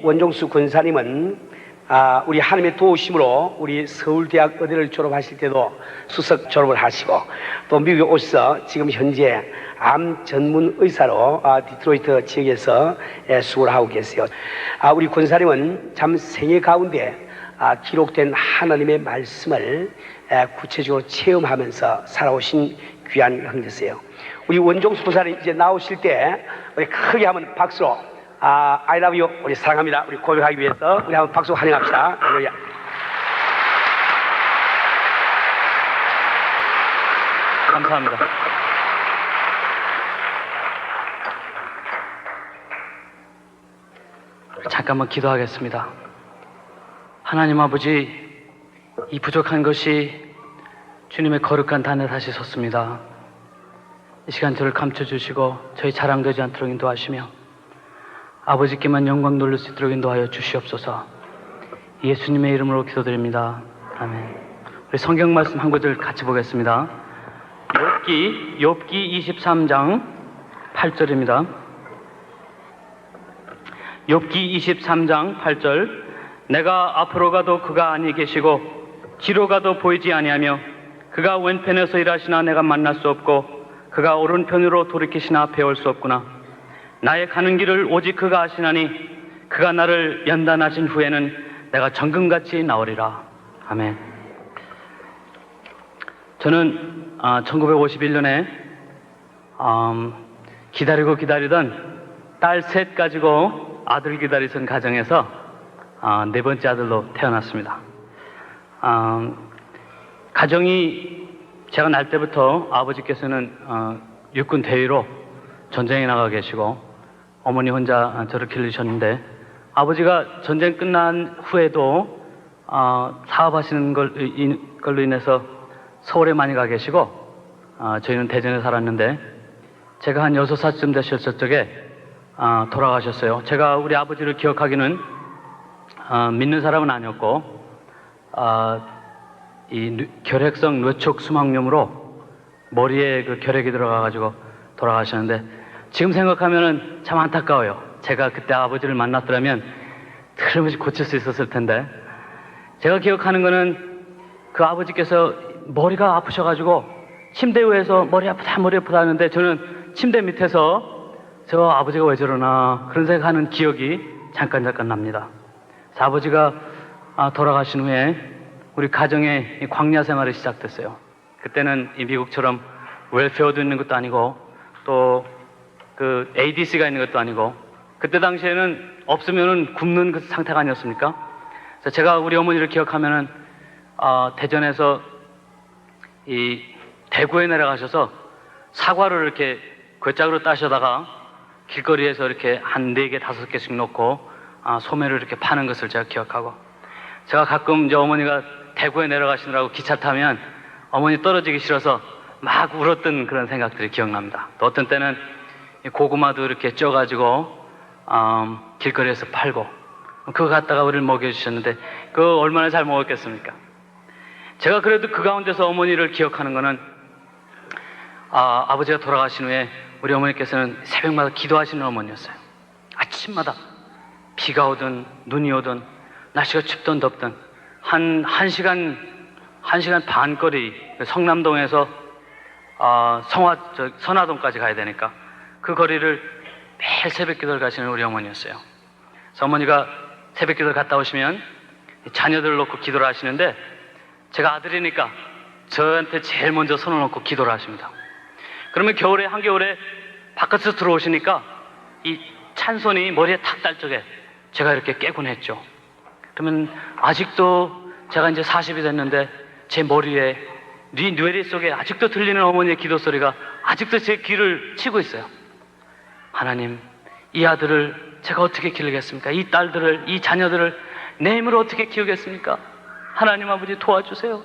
원종수 권사님은 우리 하나님의 도우심으로 우리 서울대학 의대를 졸업하실 때도 수석 졸업을 하시고 또 미국에 오셔서 지금 현재 암 전문 의사로 디트로이트 지역에서 수고를 하고 계세요. 우리 권사님은 참 생애 가운데 기록된 하나님의 말씀을 구체적으로 체험하면서 살아오신 귀한 형제세요. 우리 원종수 권사님 이제 나오실 때 우리 크게 한번 박수로 I love you, 우리 사랑합니다, 우리 고백하기 위해서 우리 한번 박수 환영합시다. 할렐루야. 감사합니다. 잠깐만 기도하겠습니다. 하나님 아버지, 이 부족한 것이 주님의 거룩한 단에 다시 섰습니다. 이 시간 저를 감춰주시고 저희 자랑되지 않도록 인도하시며 아버지께만 영광 돌릴 수 있도록 인도하여 주시옵소서. 예수님의 이름으로 기도드립니다. 아멘. 우리 성경 말씀 한 구절 같이 보겠습니다. 욥기 23장 8절입니다. 욥기 23장 8절. 내가 앞으로 가도 그가 아니 계시고 뒤로 가도 보이지 아니하며 그가 왼편에서 일하시나 내가 만날 수 없고 그가 오른편으로 돌이키시나 배울 수 없구나. 나의 가는 길을 오직 그가 아시나니 그가 나를 연단하신 후에는 내가 정금같이 나오리라. 아멘. 저는 1951년에 기다리던 딸 셋 가지고 아들 기다리던 가정에서 네 번째 아들로 태어났습니다. 가정이 제가 날 때부터 아버지께서는 육군 대위로 전쟁에 나가 계시고 어머니 혼자 저를 길르셨는데 아버지가 전쟁 끝난 후에도 사업하시는 걸로 인해서 서울에 많이 가 계시고 저희는 대전에 살았는데 제가 한 6살쯤 되셨을 적에 돌아가셨어요. 제가 우리 아버지를 기억하기는 믿는 사람은 아니었고 이 결핵성 뇌촉 수막염으로 머리에 그 결핵이 들어가가지고 돌아가셨는데 지금 생각하면은 참 안타까워요. 제가 그때 아버지를 만났더라면 틀림없이 고칠 수 있었을 텐데 제가 기억하는 거는 그 아버지께서 머리가 아프셔가지고 침대 위에서 머리 아프다 하는데 저는 침대 밑에서 저 아버지가 왜 저러나 그런 생각하는 기억이 잠깐 납니다. 그래서 아버지가 돌아가신 후에 우리 가정의 광야 생활이 시작됐어요. 그때는 이 미국처럼 웰페어도 있는 것도 아니고 또 그 ADC가 있는 것도 아니고 그때 당시에는 없으면은 굶는 그 상태가 아니었습니까? 그래서 제가 우리 어머니를 기억하면은 대전에서 이 대구에 내려가셔서 사과를 이렇게 괴짝으로 따셔다가 길거리에서 이렇게 한 4개, 5개씩 놓고 소매를 이렇게 파는 것을 제가 기억하고 제가 가끔 이제 어머니가 대구에 내려가시느라고 기차 타면 어머니 떨어지기 싫어서 막 울었던 그런 생각들이 기억납니다. 또 어떤 때는 고구마도 이렇게 쪄가지고 길거리에서 팔고 그거 갖다가 우리를 먹여주셨는데 그거 얼마나 잘 먹었겠습니까? 제가 그래도 그 가운데서 어머니를 기억하는 거는 아버지가 돌아가신 후에 우리 어머니께서는 새벽마다 기도하시는 어머니였어요. 아침마다 비가 오든 눈이 오든 날씨가 춥든 덥든 한 시간 반 거리 성남동에서 선화동까지 가야 되니까 그 거리를 매일 새벽 기도를 가시는 우리 어머니였어요. 그래서 어머니가 새벽 기도를 갔다 오시면 자녀들을 놓고 기도를 하시는데 제가 아들이니까 저한테 제일 먼저 손을 놓고 기도를 하십니다. 그러면 한겨울에 바깥에서 들어오시니까 이 찬손이 머리에 탁 달 적에 제가 이렇게 깨곤 했죠. 그러면 아직도 제가 이제 40이 됐는데 제 머리에 뇌리 속에 아직도 들리는 어머니의 기도 소리가 아직도 제 귀를 치고 있어요. 하나님, 이 아들을 제가 어떻게 기르겠습니까? 이 딸들을, 이 자녀들을 내 힘으로 어떻게 키우겠습니까? 하나님 아버지 도와주세요.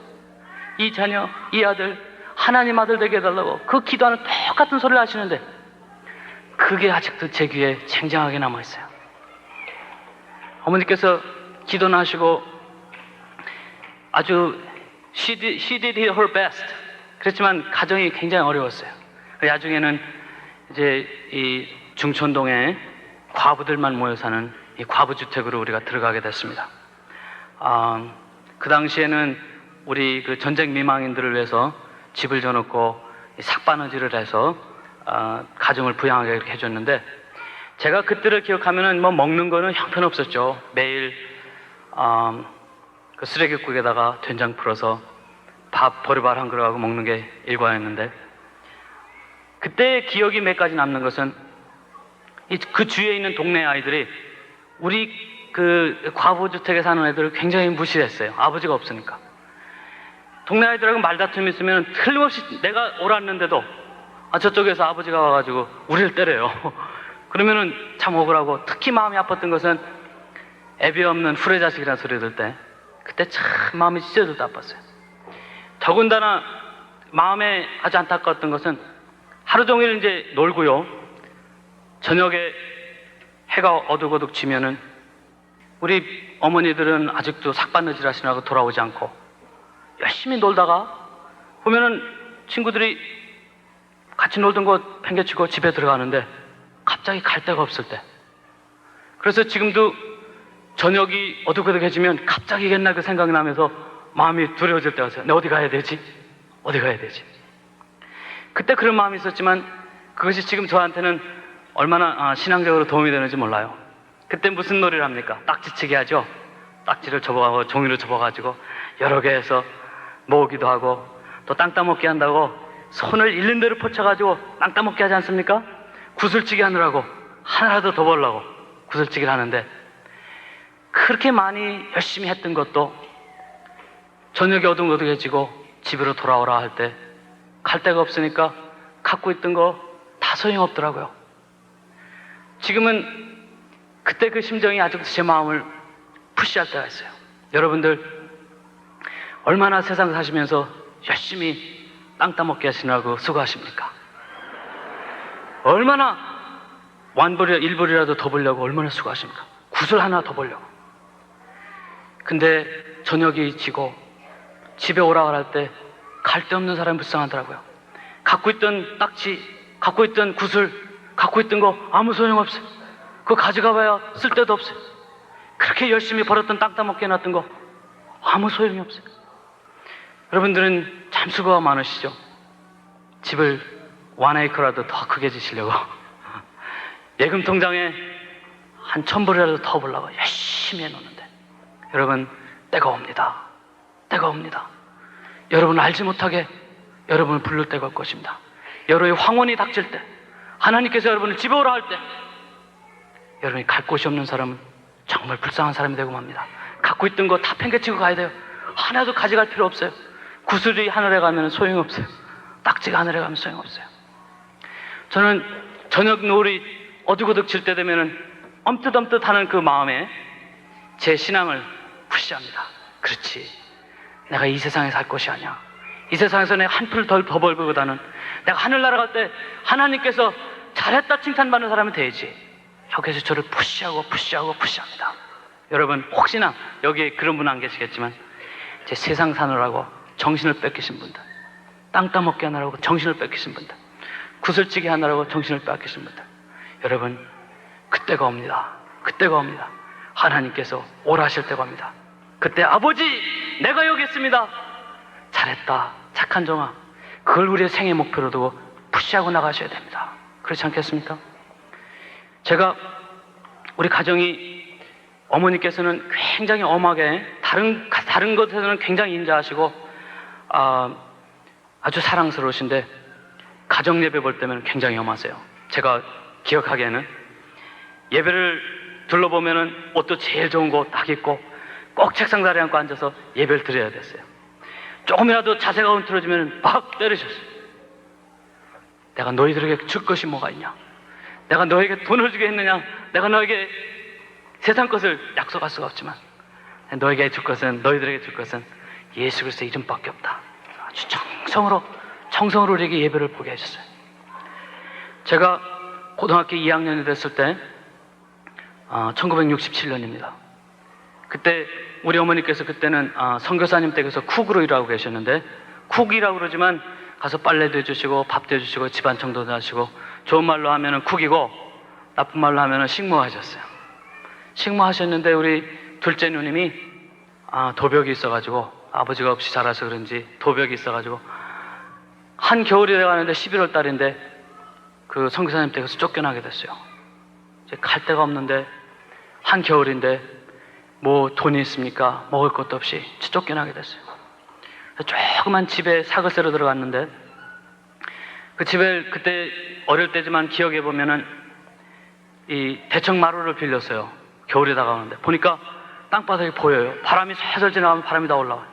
이 자녀, 이 아들, 하나님 아들 되게 해달라고 그 기도하는 똑같은 소리를 하시는데 그게 아직도 제 귀에 쟁쟁하게 남아있어요. 어머니께서 기도는 하시고 아주 she did her best. 그렇지만 가정이 굉장히 어려웠어요. 나중에는 이제 이 중촌동에 과부들만 모여 사는 이 과부주택으로 우리가 들어가게 됐습니다. 그 당시에는 우리 그 전쟁 미망인들을 위해서 집을 져놓고 삭바느질을 해서 가정을 부양하게 이렇게 해줬는데, 제가 그때를 기억하면은 뭐 먹는 거는 형편없었죠. 매일 그 쓰레기국에다가 된장 풀어서 밥 보리밥 한 그릇하고 먹는 게 일과였는데, 그때 기억이 몇 가지 남는 것은 그 주위에 있는 동네 아이들이 우리 그 과부주택에 사는 애들을 굉장히 무시했어요. 아버지가 없으니까. 동네 아이들하고 말다툼이 있으면 틀림없이 내가 옳았는데도 저쪽에서 아버지가 와가지고 우리를 때려요. 그러면은 참 억울하고, 특히 마음이 아팠던 것은 애비 없는 후레자식이라는 소리 들을 때, 그때 참 마음이 찢어질 때 아팠어요. 더군다나 마음에 아주 안타까웠던 것은 하루 종일 이제 놀고요, 저녁에 해가 어둑어둑 지면은 우리 어머니들은 아직도 삭바느질 하시느라고 돌아오지 않고 열심히 놀다가 보면은 친구들이 같이 놀던 거 팽개치고 집에 들어가는데 갑자기 갈 데가 없을 때, 그래서 지금도 저녁이 어둑어둑해지면 갑자기 옛날 그 생각이 나면서 마음이 두려워질 때가 있어요. 내가 어디 가야 되지? 어디 가야 되지? 그때 그런 마음이 있었지만 그것이 지금 저한테는 얼마나 신앙적으로 도움이 되는지 몰라요. 그때 무슨 놀이를 합니까? 딱지치기 하죠. 딱지를 접어가고 종이로 접어가지고 여러 개 해서 모으기도 하고, 또 땅 따먹기 한다고 손을 있는 대로 포쳐가지고 땅 따먹기 하지 않습니까? 구슬치기 하느라고 하나라도 더 벌려고 구슬치기를 하는데, 그렇게 많이 열심히 했던 것도 저녁이 어둑어둑해지고 집으로 돌아오라 할 때 갈 데가 없으니까 갖고 있던 거 다 소용없더라고요. 지금은 그때 그 심정이 아직도 제 마음을 푸시할 때가 있어요. 여러분들 얼마나 세상 사시면서 열심히 땅 따먹기 하시느라고 수고하십니까? 얼마나 일불이라도 더 벌려고 얼마나 수고하십니까? 구슬 하나 더 벌려고. 근데 저녁이 지고 집에 오라고 할 때 갈 데 없는 사람이 불쌍하더라고요. 갖고 있던 딱지, 갖고 있던 구슬, 갖고 있던 거 아무 소용없어요. 그거 가져가봐야 쓸데도 없어요. 그렇게 열심히 벌었던 땅 따먹기 해놨던 거 아무 소용이 없어요. 여러분들은 참 수고가 많으시죠? 집을 1에이커라도 더 크게 지시려고 예금 통장에 한 1,000불이라도 더 벌려고 열심히 해놓는데, 여러분, 때가 옵니다. 때가 옵니다. 여러분 알지 못하게 여러분을 부를 때가 올 것입니다. 여러분의 황혼이 닥칠 때, 하나님께서 여러분을 집에 오라 할 때, 여러분이 갈 곳이 없는 사람은 정말 불쌍한 사람이 되고 맙니다. 갖고 있던 거 다 팽개치고 가야 돼요. 하나도 가져갈 필요 없어요. 구슬이 하늘에 가면 소용이 없어요. 딱지가 하늘에 가면 소용이 없어요. 저는 저녁 노을이 어둑어둑 질 때 되면은 엄뜻엄뜻 하는 그 마음에 제 신앙을 푸시합니다. 그렇지, 내가 이 세상에 살 것이 아니야. 이 세상에서 내가 한 푼을 더 벌기보다는 내가 하늘 날아갈 때 하나님께서 잘했다 칭찬받는 사람이 돼야지. 여기서 저를 푸시합니다. 여러분, 혹시나 여기에 그런 분 안 계시겠지만, 제 세상 사느라고 정신을 뺏기신 분들, 땅 따먹기 하느라고 정신을 뺏기신 분들, 구슬치기 하느라고 정신을 뺏기신 분들, 여러분, 그때가 옵니다. 그때가 옵니다. 하나님께서 오라실 때가 옵니다. 그때 아버지, 내가 여기 있습니다. 잘했다, 착한 종아. 그걸 우리의 생애 목표로 두고 푸시하고 나가셔야 됩니다. 그렇지 않겠습니까? 제가 우리 가정이, 어머니께서는 굉장히 엄하게 다른 것에서는 굉장히 인자하시고 아주 사랑스러우신데, 가정 예배 볼 때면 굉장히 엄하세요. 제가 기억하기에는 예배를 둘러보면은 옷도 제일 좋은 거 딱 입고 꼭 책상 자리에 앉고 앉아서 예배를 드려야 됐어요. 조금이라도 자세가 흐트러지면 막 때리셨어요. 내가 너희들에게 줄 것이 뭐가 있냐? 내가 너에게 돈을 주겠느냐? 내가 너에게 세상 것을 약속할 수가 없지만 너희들에게 줄 것은 예수 그리스도의 이름밖에 없다. 아주 정성으로 우리에게 예배를 보게 해주셨어요. 제가 고등학교 2학년이 됐을 때 1967년입니다. 그때 우리 어머니께서 그때는 선교사님 댁에서 쿡으로 일하고 계셨는데, 쿡이라고 그러지만 가서 빨래도 해주시고 밥도 해주시고 집안 청소도 하시고, 좋은 말로 하면은 쿡이고 나쁜 말로 하면은 식모하셨어요. 식모하셨는데 우리 둘째 누님이 도벽이 있어가지고 아버지가 없이 자라서 그런지 도벽이 있어가지고 한 겨울이 돼가는데 11월 달인데 그 선교사님 댁에서 쫓겨나게 됐어요. 이제 갈 데가 없는데 한 겨울인데 뭐 돈이 있습니까? 먹을 것도 없이 쫓겨나게 됐어요. 조그만 집에 사글세로 들어갔는데 그 집에 그때 어릴 때지만 기억해 보면은 이 대청마루를 빌렸어요. 겨울이 다가오는데 보니까 땅바닥이 보여요. 바람이 살살 지나가면 바람이 다 올라와요.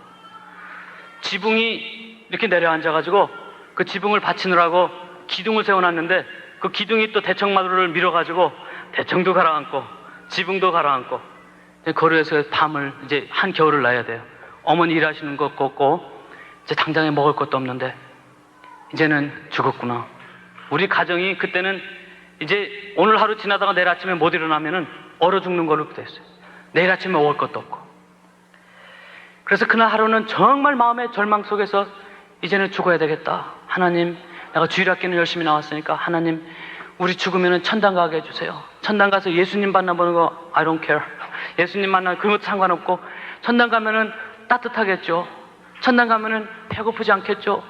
지붕이 이렇게 내려앉아가지고 그 지붕을 받치느라고 기둥을 세워놨는데 그 기둥이 또 대청마루를 밀어가지고 대청도 가라앉고 지붕도 가라앉고 거리에서 밤을 이제 한 겨울을 나야 돼요. 어머니 일하시는 것도 없고 이제 당장에 먹을 것도 없는데 이제는 죽었구나. 우리 가정이 그때는 이제 오늘 하루 지나다가 내일 아침에 못 일어나면은 얼어 죽는 걸로 됐어요. 내일 아침에 먹을 것도 없고. 그래서 그날 하루는 정말 마음의 절망 속에서 이제는 죽어야 되겠다. 하나님, 내가 주일학교는 열심히 나왔으니까 하나님, 우리 죽으면은 천당 가게 해주세요. 천당 가서 예수님 만나보는 거 I don't care. 예수님 만나면 그것도 상관없고 천당 가면은 따뜻하겠죠. 천당 가면은 배고프지 않겠죠.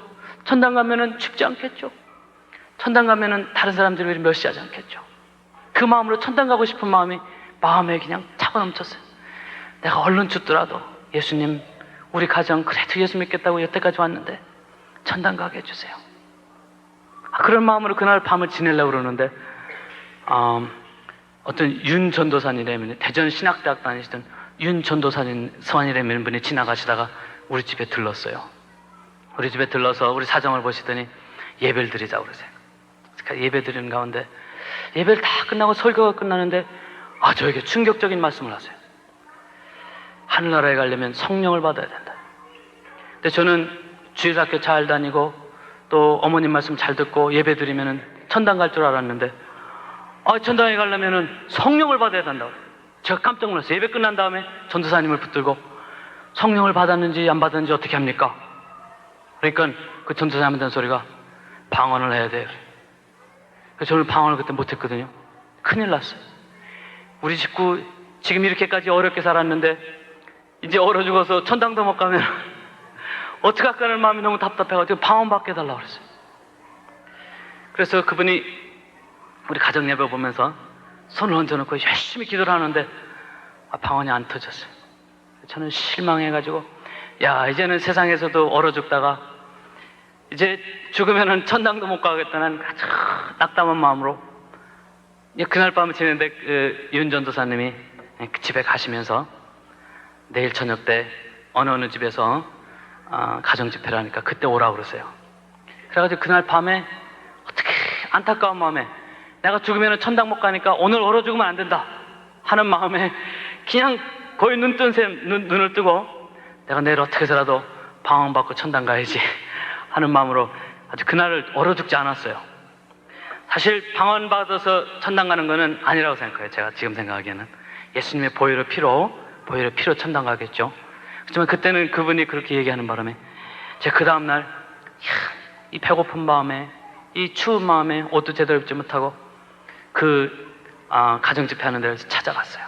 천당 가면은 춥지 않겠죠. 천당 가면은 다른 사람들이 멸시하지 않겠죠. 그 마음으로 천당 가고 싶은 마음에 그냥 차고 넘쳤어요. 내가 얼른 죽더라도 예수님, 우리 가정 그래도 예수 믿겠다고 여태까지 왔는데 천당 가게 해주세요. 그런 마음으로 그날 밤을 지내려고 그러는데 어떤 윤 전도사님이라면 대전 신학대학 다니시던 윤 전도사님이라는 분이 지나가시다가 우리 집에 들렀어요. 우리 집에 들러서 우리 사정을 보시더니 예배를 드리자고 그러세요. 그러니까 예배 드리는 가운데 예배를 다 끝나고 설교가 끝나는데 저에게 충격적인 말씀을 하세요. 하늘나라에 가려면 성령을 받아야 된다. 근데 저는 주일학교 잘 다니고 또 어머님 말씀 잘 듣고 예배 드리면은 천당 갈 줄 알았는데 천당에 가려면은 성령을 받아야 된다고. 제가 깜짝 놀랐어요. 예배 끝난 다음에 전도사님을 붙들고 성령을 받았는지 안 받았는지 어떻게 합니까? 그러니까 그 전도사님한테 한 소리가 방언을 해야 돼요. 그래서 저는 방언을 그때 못했거든요. 큰일 났어요. 우리 식구 지금 이렇게까지 어렵게 살았는데 이제 얼어 죽어서 천당도 못 가면 어떡할까 하는 마음이 너무 답답해가지고 방언받게 해달라고 그랬어요. 그래서 그분이 우리 가정 예배 보면서 손을 얹어놓고 열심히 기도를 하는데 방언이 안 터졌어요. 저는 실망해가지고 이제는 세상에서도 얼어 죽다가 이제 죽으면은 천당도 못 가겠다는 아주 낙담한 마음으로 그날 밤을 지냈는데 윤 전도사님이 그 집에 가시면서 내일 저녁 때 어느 집에서 가정 집회를 하니까 그때 오라고 그러세요. 그래가지고 그날 밤에 어떻게 안타까운 마음에 내가 죽으면 천당 못 가니까 오늘 얼어 죽으면 안 된다 하는 마음에 그냥 거의 눈을 뜨고 내가 내일 어떻게 해서라도 방언받고 천당 가야지 하는 마음으로 아주 그날을 얼어 죽지 않았어요. 사실 방언받아서 천당 가는 거는 아니라고 생각해요. 제가 지금 생각하기에는 예수님의 보혈의 피로 천당 가겠죠. 하지만 그때는 그분이 그렇게 얘기하는 바람에 제가 그 다음날 이 배고픈 마음에 이 추운 마음에 옷도 제대로 입지 못하고 가정집회 하는 데를 찾아갔어요.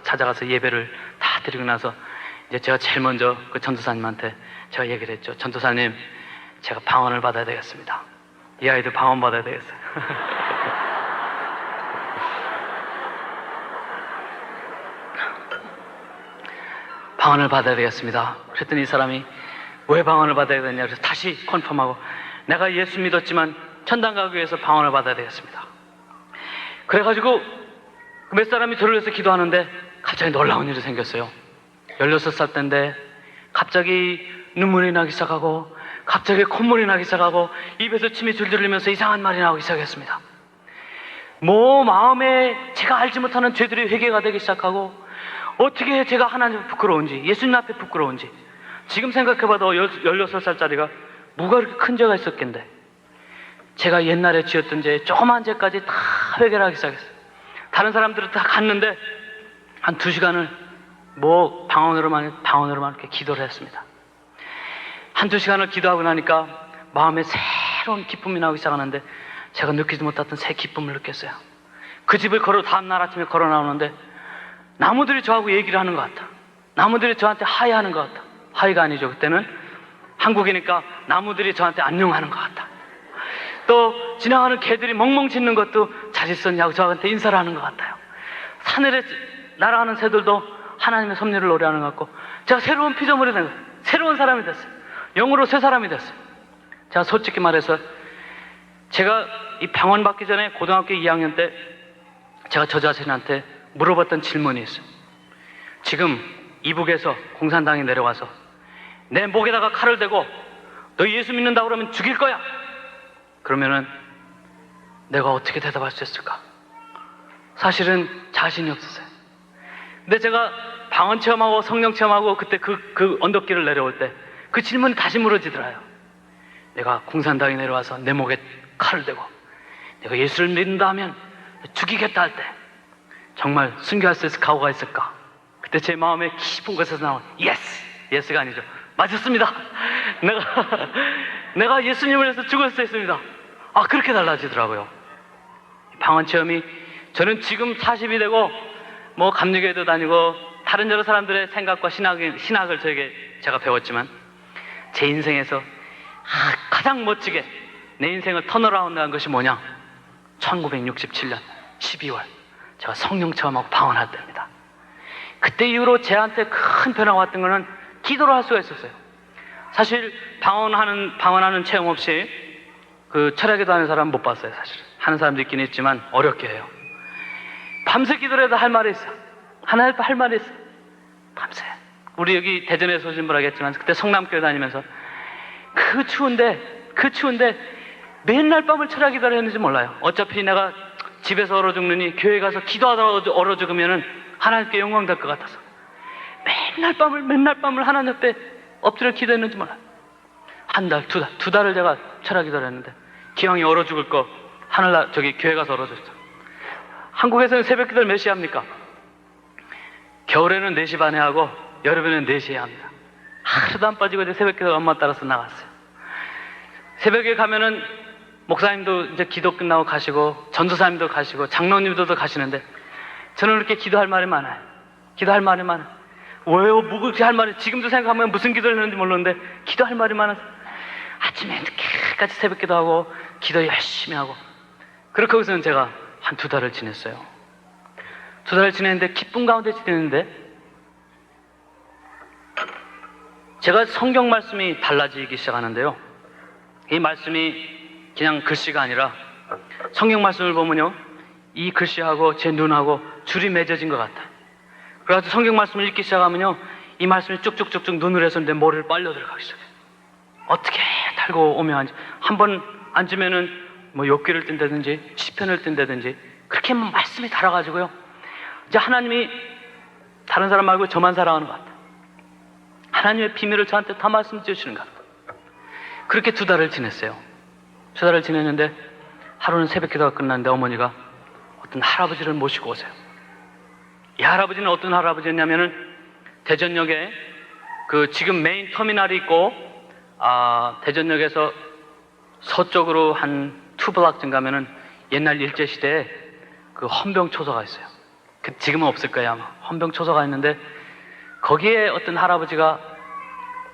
찾아가서 예배를 다 드리고 나서 이제 제가 제일 먼저 그 전도사님한테 제가 얘기를 했죠. 전도사님, 제가 방언을 받아야 되겠습니다. 이 아이들 방언 받아야 되겠어요. 방언을 받아야 되겠습니다. 그랬더니 이 사람이 왜 방언을 받아야 되냐 그래서 다시 컨펌하고 내가 예수 믿었지만 천당 가기 위해서 방언을 받아야 되겠습니다. 그래가지고 몇 사람이 저를 위해서 기도하는데 갑자기 놀라운 일이 생겼어요. 16살 때인데 갑자기 눈물이 나기 시작하고 갑자기 콧물이 나기 시작하고 입에서 침이 줄줄 흘리면서 이상한 말이 나오기 시작했습니다. 마음에 제가 알지 못하는 죄들이 회개가 되기 시작하고 어떻게 제가 하나님 앞에 부끄러운지 예수님 앞에 부끄러운지 지금 생각해봐도 16살짜리가 뭐가 그렇게 큰 죄가 있었겠는데 제가 옛날에 지었던 죄 조그만 죄까지 다 회개를 하기 시작했어요. 다른 사람들은 다 갔는데 한 2시간을 방언으로만 이렇게 기도를 했습니다. 한 2시간을 기도하고 나니까 마음에 새로운 기쁨이 나오기 시작하는데 제가 느끼지 못했던 새 기쁨을 느꼈어요. 그 집을 다음날 아침에 걸어 나오는데 나무들이 저하고 얘기를 하는 것 같아. 나무들이 저한테 하이 하는 것 같아. 하이가 아니죠. 그때는 한국이니까 나무들이 저한테 안녕하는 것 같아. 또 지나가는 개들이 멍멍 짖는 것도 잘 있었냐고 저한테 인사를 하는 것 같아요. 하늘에 날아가는 새들도 하나님의 섭리를 노래하는 것 같고, 제가 새로운 피조물이 된 거예요. 새로운 사람이 됐어요. 영으로 새 사람이 됐어요. 제가 솔직히 말해서 제가 이 병원 받기 전에 고등학교 2학년 때 제가 저 자신한테 물어봤던 질문이 있어요. 지금 이북에서 공산당이 내려와서 내 목에다가 칼을 대고 너 예수 믿는다고 그러면 죽일 거야. 그러면은 내가 어떻게 대답할 수 있을까? 사실은 자신이 없었어요. 근데 제가 방언 체험하고 성령 체험하고 그때 그 언덕길을 내려올 때 그 질문이 다시 물어지더라요. 내가 공산당이 내려와서 내 목에 칼을 대고 내가 예수를 믿는다 하면 죽이겠다 할 때 정말 순교할 수 있을 각오가 있을까? 그때 제 마음에 깊은 곳에서 나온 예스! 예스가 아니죠. 맞았습니다. 내가 예수님을 위해서 죽을 수 있습니다. 아, 그렇게 달라지더라고요. 방언 체험이, 저는 지금 40이 되고 뭐 감리교회도 다니고 다른 여러 사람들의 생각과 신학을 제가 배웠지만 제 인생에서 가장 멋지게 내 인생을 턴어라운드한 것이 뭐냐? 1967년 12월 제가 성령 체험하고 방언할 때입니다. 그때 이후로 제한테 큰 변화가 왔던 것은 기도를 할 수가 있었어요. 사실 방언하는 체험 없이 그 철야기도 하는 사람 못 봤어요. 사실 하는 사람도 있긴 있지만 어렵게 해요. 밤새 기도를 해도 할 말이 있어. 하나 할 말이 있어. 밤새. 우리 여기 대전에서 오신 분 하겠지만 그때 성남교회 다니면서 그 추운데 맨날 밤을 철야 기도를 했는지 몰라요. 어차피 내가 집에서 얼어 죽느니 교회 가서 기도하다가 얼어 죽으면은 하나님께 영광 될 것 같아서 맨날 밤을 하나님 옆에 엎드려 기도했는지 몰라요. 한 달, 두 달을 제가 철야 기도를 했는데 기왕이 얼어 죽을 거 교회 가서 얼어 죽었어. 한국에서는 새벽 기도를 몇 시에 합니까? 겨울에는 4시 반에 하고 여름에는 4시에 합니다. 하루도 안 빠지고 이제 새벽 기도 엄마 따라서 나갔어요. 새벽에 가면은 목사님도 이제 기도 끝나고 가시고 전도사님도 가시고 장로님들도 가시는데 저는 그렇게 기도할 말이 많아요. 기도할 말이 많아요. 왜요? 뭐 그렇게 할 말이, 지금도 생각하면 무슨 기도를 했는지 모르는데 기도할 말이 많아서 아침에 늦게까지 새벽 기도하고 기도 열심히 하고 그렇게 거기서는 제가 한 2달을 지냈어요. 2달을 지냈는데 기쁨 가운데 지냈는데 제가 성경 말씀이 달라지기 시작하는데요. 이 말씀이 그냥 글씨가 아니라 성경 말씀을 보면요, 이 글씨하고 제 눈하고 줄이 맺어진 것 같아요. 그래가지고 성경 말씀을 읽기 시작하면요, 이 말씀이 쭉쭉쭉쭉 눈으로 해서 내 머리를 빨려 들어가기 시작해요. 어떻게 달고 오면 한 번 앉으면은 뭐 욥기를 뜬다든지 시편을 뜬다든지 그렇게 말씀이 달아가지고요, 이제 하나님이 다른 사람 말고 저만 사랑하는 것 같아요. 하나님의 비밀을 저한테 다 말씀 주시는 것 같아요. 그렇게 2달을 지냈어요. 2달을 지냈는데 하루는 새벽 기도가 끝났는데 어머니가 어떤 할아버지를 모시고 오세요. 이 할아버지는 어떤 할아버지였냐면은 대전역에 그 지금 메인 터미널이 있고 대전역에서 서쪽으로 한 2블럭쯤 가면은 옛날 일제시대에 그 헌병초소가 있어요. 지금은 없을 거예요 아마. 헌병초소가 있는데 거기에 어떤 할아버지가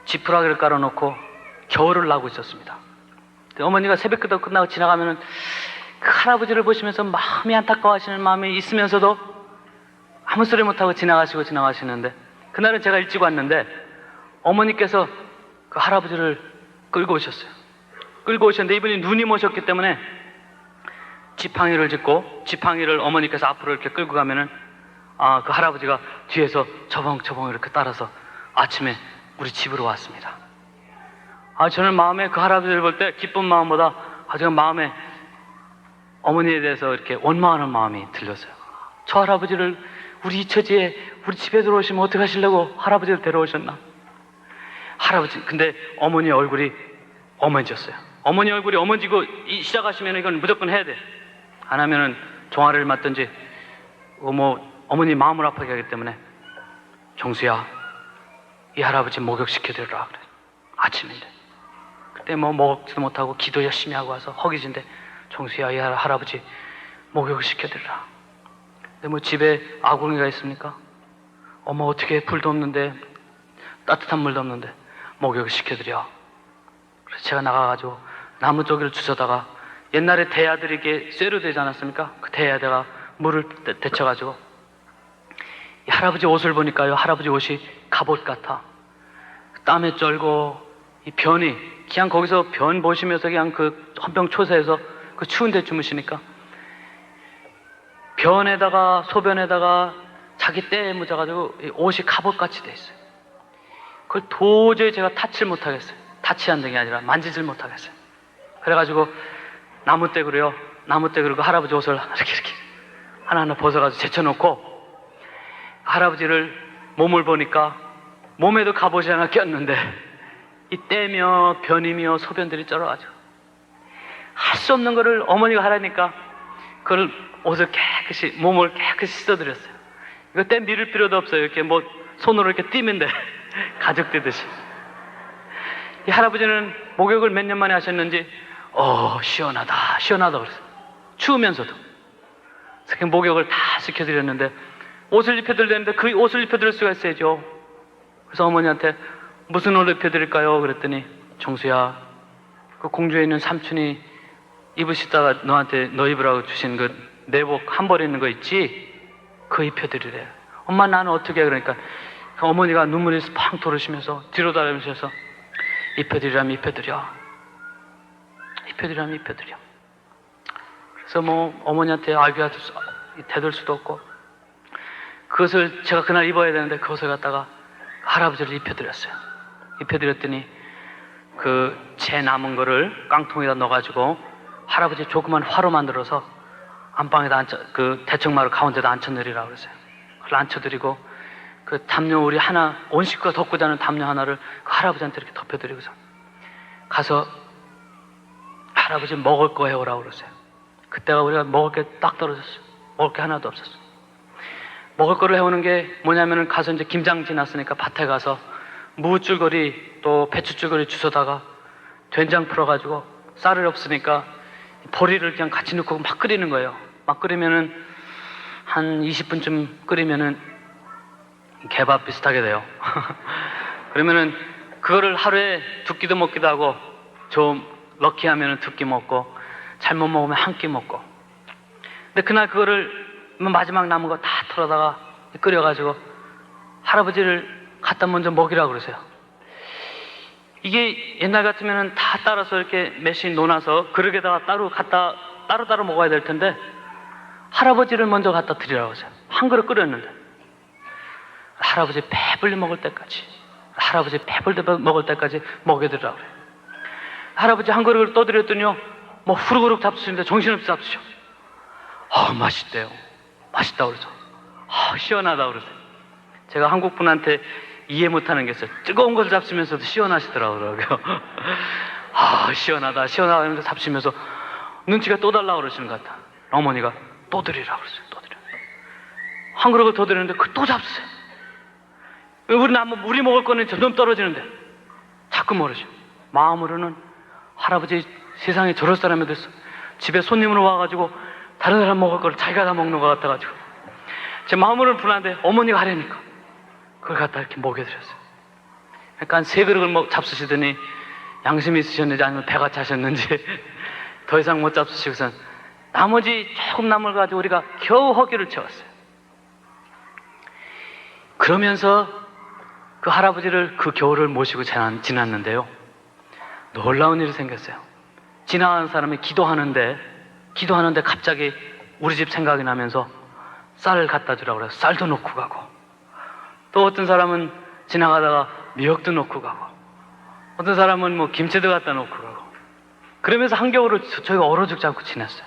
지푸라기를 깔아놓고 겨울을 나고 있었습니다. 어머니가 새벽 기도 끝나고 지나가면은 그 할아버지를 보시면서 마음이 안타까워하시는 마음이 있으면서도 아무 소리 못하고 지나가시는데 그날은 제가 일찍 왔는데 어머니께서 그 할아버지를 끌고 오셨어요. 끌고 오셨는데 이분이 눈이 모셨기 때문에 지팡이를 짚고 지팡이를 어머니께서 앞으로 이렇게 끌고 가면은 그 할아버지가 뒤에서 저벙저벙 이렇게 따라서 아침에 우리 집으로 왔습니다. 저는 마음에 그 할아버지를 볼 때 기쁜 마음보다 제가 마음에 어머니에 대해서 이렇게 원망하는 마음이 들렸어요. 저 할아버지를 우리 이 처지에 우리 집에 들어오시면 어떡하시려고 할아버지를 데려오셨나? 근데 어머니 얼굴이 어머니였어요. 어머니 얼굴이 어머니고 시작하시면 이건 무조건 해야 돼. 안 하면은 종아리를 맞든지 어머니 마음을 아프게 하기 때문에 종수야, 이 할아버지 목욕시켜드리라 그래. 아침인데 그때 먹지도 못하고 기도 열심히 하고 와서 허기진데 종수야, 이 할아버지 목욕을 시켜드리라. 근데 집에 아궁이가 있습니까? 어머 어떻게 불도 없는데 따뜻한 물도 없는데 목욕을 시켜드려. 그래서 제가 나가가지고 나무 쪼기를 주워다가 옛날에 대야들이 이렇게 쇠로 되지 않았습니까? 그 대야에다가 물을 데쳐가지고 이 할아버지 옷을 보니까요, 할아버지 옷이 갑옷 같아. 땀에 쩔고 이 변이 그냥 거기서 변 보시면서 그냥 그 헌병초사에서 그 추운 데 주무시니까 변에다가 소변에다가 자기 때에 묻어가지고 이 옷이 갑옷같이 돼 있어요. 그걸 도저히 제가 타치를 못하겠어요. 타치한다는 게 아니라 만지질 못하겠어요. 그래가지고 나무떼구로요, 나무떼구로 그 할아버지 옷을 이렇게 하나하나 벗어가지고 제쳐놓고 할아버지를 몸을 보니까 몸에도 갑옷이 하나 꼈는데 이 때며 변이며 소변들이 쩔어가지고 할 수 없는 거를 어머니가 하라니까 그걸 옷을 깨끗이 몸을 깨끗이 씻어드렸어요. 이거 때 밀을 필요도 없어요. 이렇게 뭐 손으로 이렇게 띄면 돼. 가죽 띄듯이. 이 할아버지는 목욕을 몇 년 만에 하셨는지 시원하다 시원하다 그랬어요. 추우면서도. 그래서 목욕을 다 시켜드렸는데 옷을 입혀드렸는데 그 옷을 입혀드릴 수가 있어야죠. 그래서 어머니한테 무슨 옷을 입혀드릴까요? 그랬더니 정수야, 그 공주에 있는 삼촌이 입으시다가 너한테 너 입으라고 주신 그 내복 한 벌 있는 거 있지? 그거 입혀드리래. 엄마 나는 어떻게 해? 그러니까 그 어머니가 눈물이 팡 도르시면서 뒤로 달아면서 입혀드리라면 입혀드려. 입혀드리라면 입혀드려. 그래서 뭐 어머니한테 알게 대들 수도 없고 그것을 제가 그날 입어야 되는데 그것을 갖다가 할아버지를 입혀드렸어요. 입혀드렸더니 그 제 남은 거를 깡통에다 넣어가지고 할아버지 조그만 화로 만들어서 안방에다 그 대청마루 가운데다 앉혀내리라고 그랬어요. 그걸 앉혀드리고 그 담요 우리 하나 온 식구가 덮고 자는 담요 하나를 그 할아버지한테 이렇게 덮여드리고서 가서 할아버지 먹을 거 해오라고 그랬어요. 그때가 우리가 먹을 게 딱 떨어졌어요. 먹을 게 하나도 없었어요. 먹을 거를 해오는 게 뭐냐면은 가서 이제 김장 지났으니까 밭에 가서 무줄거리 또 배추줄거리 주워다가 된장 풀어가지고 쌀을 없으니까 보리를 그냥 같이 넣고 막 끓이는 거예요. 막 끓이면은 한 20분쯤 끓이면은 개밥 비슷하게 돼요. 그러면은 그거를 하루에 두 끼도 먹기도 하고 좀 럭키하면은 두 끼 먹고 잘못 먹으면 한 끼 먹고. 근데 그날 그거를 마지막 남은 거 다 털어다가 끓여가지고 할아버지를 갖다 먼저 먹이라고 그러세요. 이게 옛날 같으면은 다 따라서 이렇게 몇씩 놓아서 그릇에다가 따로 먹어야 될 텐데 할아버지를 먼저 갖다 드리라고 하세요. 한 그릇 끓였는데 할아버지 배불리 먹을 때까지 먹을 때까지 먹여드리라고 그래요. 할아버지 한 그릇을 떠드렸더니요 뭐 후루룩 잡수시는데 정신없이 잡수셔. 맛있대요. 맛있다고 그러죠. 시원하다고 그러세요. 제가 한국 분한테 이해 못하는 게 있어요. 뜨거운 것을 잡수면서도 시원하시더라고요. 시원하다 하면서 잡수면서 눈치가 또 달라고 그러시는 것 같아. 어머니가 또 드리라고 그랬어요. 또 드려. 한 그릇을 더 드렸는데 또 잡수세요. 우리 먹을 거는 점점 떨어지는데 자꾸 모르죠. 마음으로는 할아버지 세상에 저럴 사람이 됐어. 집에 손님으로 와가지고 다른 사람 먹을 거를 자기가 다 먹는 것 같아가지고 제 마음으로는 불안한데 어머니가 하려니까 그걸 갖다 이렇게 먹여드렸어요. 그러니까 한 3그릇을 잡수시더니 양심이 있으셨는지 아니면 배가 차셨는지 더 이상 못 잡수시고선 나머지 조금 남을 가지고 우리가 겨우 허기를 채웠어요. 그러면서 그 할아버지를 그 겨울을 모시고 지났는데요. 놀라운 일이 생겼어요. 지나가는 사람이 기도하는데 갑자기 우리 집 생각이 나면서 쌀을 갖다 주라고 그래서 쌀도 놓고 가고 또 어떤 사람은 지나가다가 미역도 놓고 가고 어떤 사람은 뭐 김치도 갖다 놓고 가고 그러면서 한겨울을 저희가 얼어 죽지 않고 지냈어요.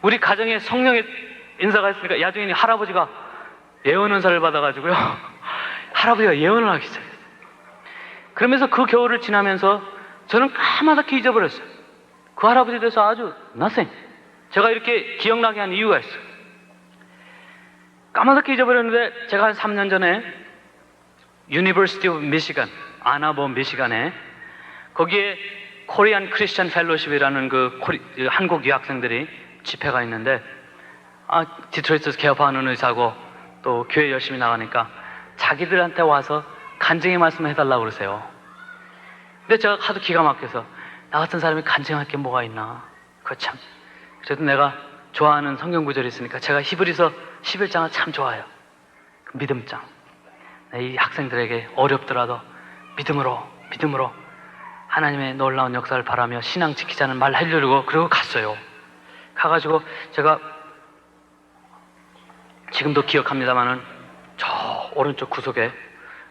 우리 가정에 성령의 인사가 있으니까 야중에 할아버지가 예언 은사를 받아가지고요 할아버지가 예언을 하기 시작했어요. 그러면서 그 겨울을 지나면서 저는 까마득히 잊어버렸어요. 그 할아버지에 대해서 아주 nothing. 제가 이렇게 기억나게 한 이유가 있어요. 까마득히 잊어버렸는데 제가 한 3년 전에 University of Michigan, 아나본 미시간에 거기에 코리안 크리스천 펠로십이라는 그 한국 유학생들이 집회가 있는데 디트로이트에서 개업하는 의사고 또 교회 열심히 나가니까 자기들한테 와서 간증의 말씀을 해달라고 그러세요. 근데 제가 하도 기가 막혀서 나 같은 사람이 간증할 게 뭐가 있나. 그거 참. 그래도 내가 좋아하는 성경 구절이 있으니까 제가 히브리서 11장을 참 좋아해요. 그 믿음장. 이 학생들에게 어렵더라도 믿음으로 하나님의 놀라운 역사를 바라며 신앙 지키자는 말 하려고 그러고 갔어요. 가가지고 제가 지금도 기억합니다마는 저 오른쪽 구석에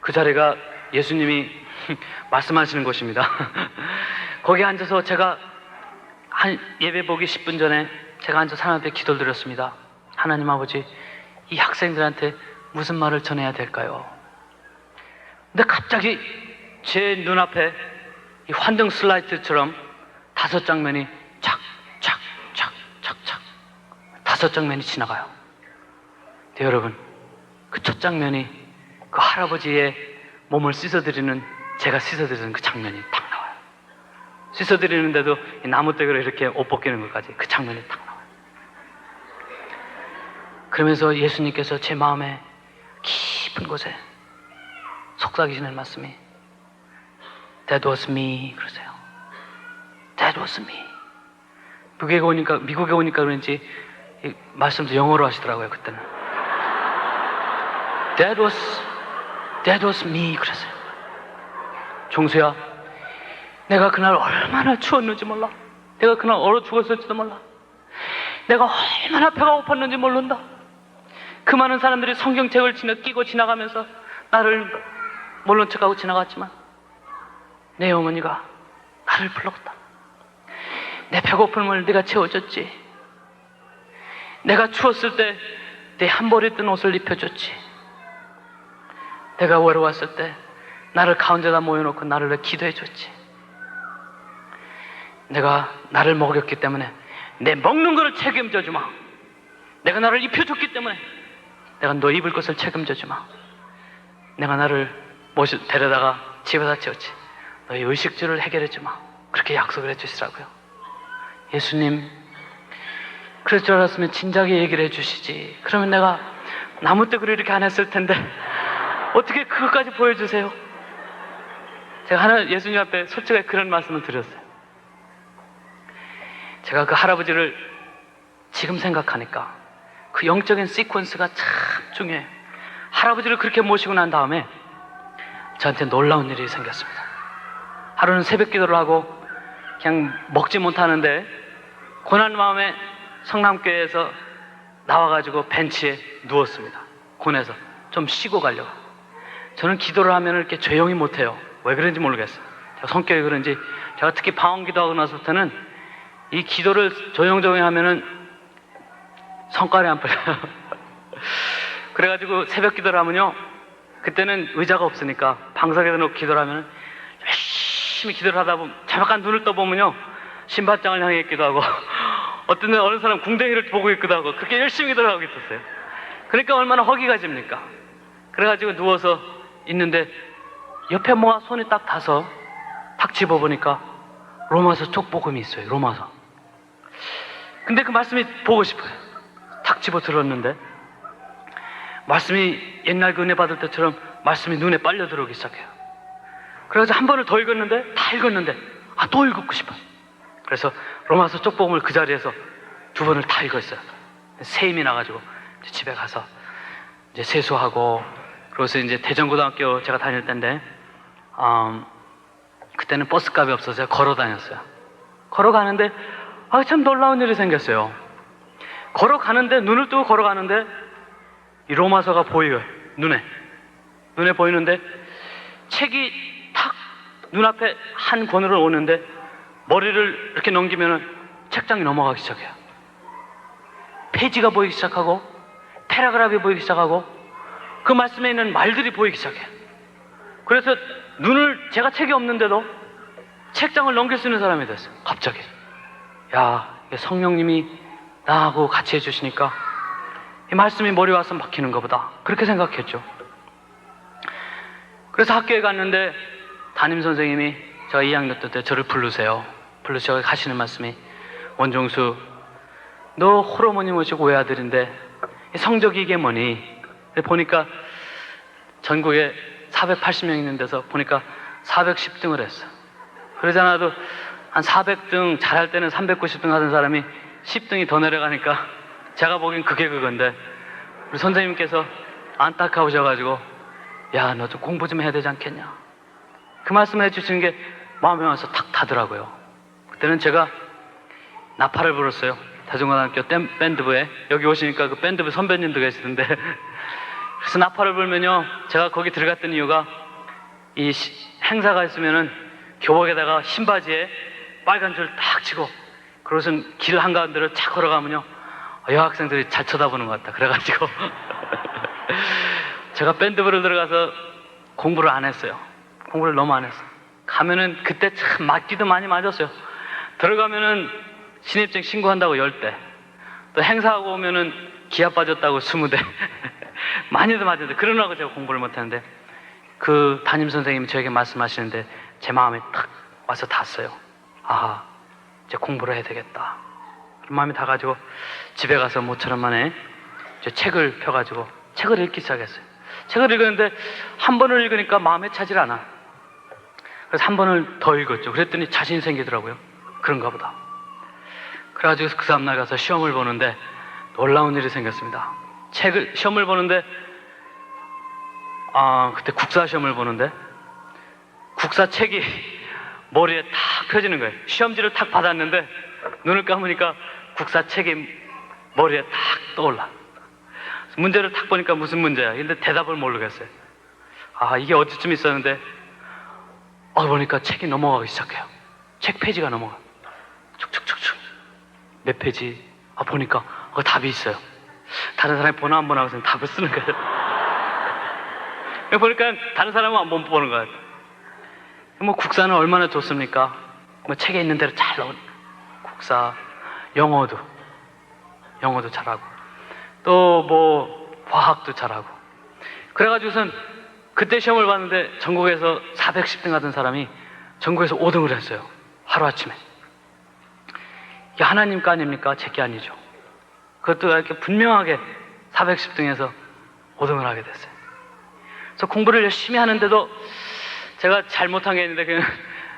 그 자리가 예수님이 말씀하시는 곳입니다. 거기 앉아서 제가 한 예배 보기 10분 전에 제가 앉아서 하나님께 기도를 드렸습니다. 하나님 아버지, 이 학생들한테 무슨 말을 전해야 될까요? 근데 갑자기 제 눈앞에 이 환등 슬라이드처럼 5장면이 착착착착착 5장면이 지나가요. 네, 여러분, 그 첫 장면이 그 할아버지의 몸을 씻어드리는, 제가 씻어드리는 그 장면이 딱 나와요. 씻어드리는데도 이 나무떼기로 이렇게 옷 벗기는 것까지 그 장면이 딱 나와요. 그러면서 예수님께서 제 마음에 깊은 곳에 속삭이시는 말씀이 That was me 그러세요. That was me. 미국에 오니까 그런지 이 말씀도 영어로 하시더라고요. 그때는 That was me 그러세요. 종수야, 내가 그날 얼마나 추웠는지 몰라. 내가 그날 얼어 죽었을지도 몰라. 내가 얼마나 배가 고팠는지 모른다. 그 많은 사람들이 성경책을 끼고 지나가면서 나를 모른 척하고 지나갔지만 내 어머니가 나를 불렀다. 내 배고픔을 네가 채워줬지. 내가 추웠을 때 내 한 벌이 뜬 옷을 입혀줬지. 내가 외로웠을 때 나를 가운데다 모여놓고 나를 위해 기도해줬지. 내가 나를 먹였기 때문에 내 먹는 거를 책임져 주마. 내가 나를 입혀줬기 때문에 내가 너 입을 것을 책임져 주마. 내가 나를 데려다가 집에다 채웠지. 너의 의식주를 해결해 주마. 그렇게 약속을 해주시더라고요. 예수님, 그럴 줄 알았으면 진작에 얘기를 해주시지. 그러면 내가 나무떼구리 이렇게 안 했을 텐데 어떻게 그것까지 보여주세요? 제가 예수님 앞에 솔직하게 그런 말씀을 드렸어요. 제가 그 할아버지를 지금 생각하니까 그 영적인 시퀀스가 참 중요해요. 할아버지를 그렇게 모시고 난 다음에 저한테 놀라운 일이 생겼습니다. 하루는 새벽 기도를 하고 그냥 먹지 못하는데 고난 마음에 성남교회에서 나와가지고 벤치에 누웠습니다. 고뇌에서 좀 쉬고 가려고. 저는 기도를 하면 이렇게 조용히 못해요. 왜 그런지 모르겠어요. 제가 성격이 그런지 제가 특히 방언 기도하고 나서부터는 이 기도를 조용조용히 하면은 성깔이 안 풀려요. 그래가지고 새벽 기도를 하면요, 그때는 의자가 없으니까 방석에다 놓고 기도를 하면은 열심히 기도를 하다 보면 잠깐 눈을 떠보면요 신발장을 향해 있기도 하고 어떤 어느 사람 궁뎅이를 보고 있기도 하고 그렇게 열심히 기도를 하고 있었어요. 그러니까 얼마나 허기가 집니까? 그래가지고 누워서 있는데 옆에 뭐가 손이 딱 닿아서 탁 집어보니까 로마서 쪽복음이 있어요. 로마서. 근데 그 말씀이 보고 싶어요. 탁 집어 들었는데 말씀이 옛날 그 은혜 받을 때처럼 말씀이 눈에 빨려 들어오기 시작해요. 그래서 한 번을 더 읽었는데 다 읽었는데 또 읽고 싶어요. 그래서 로마서 쪽복음을 그 자리에서 2번을 다 읽었어요. 새 힘이 나가지고 이제 집에 가서 이제 세수하고 그래서 이제 대전고등학교 제가 다닐 때인데 그때는 버스값이 없어서 걸어 다녔어요. 걸어가는데 참 놀라운 일이 생겼어요. 걸어가는데 눈을 뜨고 걸어가는데 이 로마서가 보여요. 눈에 보이는데 책이 탁 눈앞에 한 권으로 오는데 머리를 이렇게 넘기면은 책장이 넘어가기 시작해요. 페이지가 보이기 시작하고 패러그래프가 보이기 시작하고 그 말씀에 있는 말들이 보이기 시작해요. 그래서 눈을 제가 책이 없는데도 책장을 넘길 수 있는 사람이 됐어요. 갑자기 이게 성령님이 나하고 같이 해주시니까 이 말씀이 머리에 와서 막히는가 보다 그렇게 생각했죠. 그래서 학교에 갔는데 담임선생님이 제가 2학년 때 저를 부르셔서 하시는 말씀이 원종수, 너 홀어머니 모시고 외아들인데 성적이 이게 뭐니? 보니까 전국에 480명 있는 데서 보니까 410등을 했어. 그러지 않아도 한 400등, 잘할 때는 390등 하던 사람이 10등이 더 내려가니까 제가 보기엔 그게 그건데, 우리 선생님께서 안타까우셔가지고 야, 너 좀 공부 좀 해야 되지 않겠냐, 그 말씀을 해주시는 게 마음에 와서 탁 타더라고요. 그때는 제가 나팔을 불었어요. 대중고등학교 밴드부에. 여기 오시니까 그 밴드부 선배님도 계시던데 그래서 나팔을 불면요, 제가 거기 들어갔던 이유가 이 행사가 있으면은 교복에다가 흰바지에 빨간 줄 딱 치고 그것은 길 한가운데로 착 걸어가면요, 여학생들이 잘 쳐다보는 것 같다 그래가지고 제가 밴드부를 들어가서 공부를 안 했어요. 공부를 너무 안 했어요. 가면은 그때 참 맞기도 많이 맞았어요. 들어가면은 신입생 신고한다고 10대, 또 행사하고 오면은 기아 빠졌다고 20대 많이도 맞았는데, 그러라고 제가 공부를 못했는데 그 담임 선생님이 저에게 말씀하시는데 제 마음에 탁 와서 닿았어요. 아하, 이제 공부를 해야 되겠다. 그런 마음이 닿아가지고 집에 가서 모처럼 만에 제 책을 펴가지고 책을 읽기 시작했어요. 책을 읽었는데 한 번을 읽으니까 마음에 차질 않아. 그래서 한 번을 더 읽었죠. 그랬더니 자신이 생기더라고요. 그런가 보다. 그래가지고 그 다음날 가서 시험을 보는데 놀라운 일이 생겼습니다. 시험을 보는데 그때 국사 시험을 보는데 국사 책이 머리에 탁 펴지는 거예요. 시험지를 탁 받았는데 눈을 감으니까 국사 책이 머리에 탁 떠올라. 문제를 탁 보니까 무슨 문제야. 근데 대답을 모르겠어요. 이게 어디쯤 있었는데 보니까 책이 넘어가기 시작해요. 책 페이지가 넘어가. 축축축축. 몇 페이지? 보니까 답이 있어요. 다른 사람이 보나 안 보나 해서 답을 쓰는 거예요. 보니까 다른 사람은 안 보는 거예요. 국사는 얼마나 좋습니까? 책에 있는 대로 잘 나온 국사, 영어도 잘하고 또 과학도 잘하고. 그래가지고선 그때 시험을 봤는데 전국에서 410등 하던 사람이 전국에서 5등을 했어요. 하루아침에. 이게 하나님 거 아닙니까? 제 게 아니죠. 그것도 이렇게 분명하게 410등에서 5등을 하게 됐어요. 그래서 공부를 열심히 하는데도 제가 잘못한 게 있는데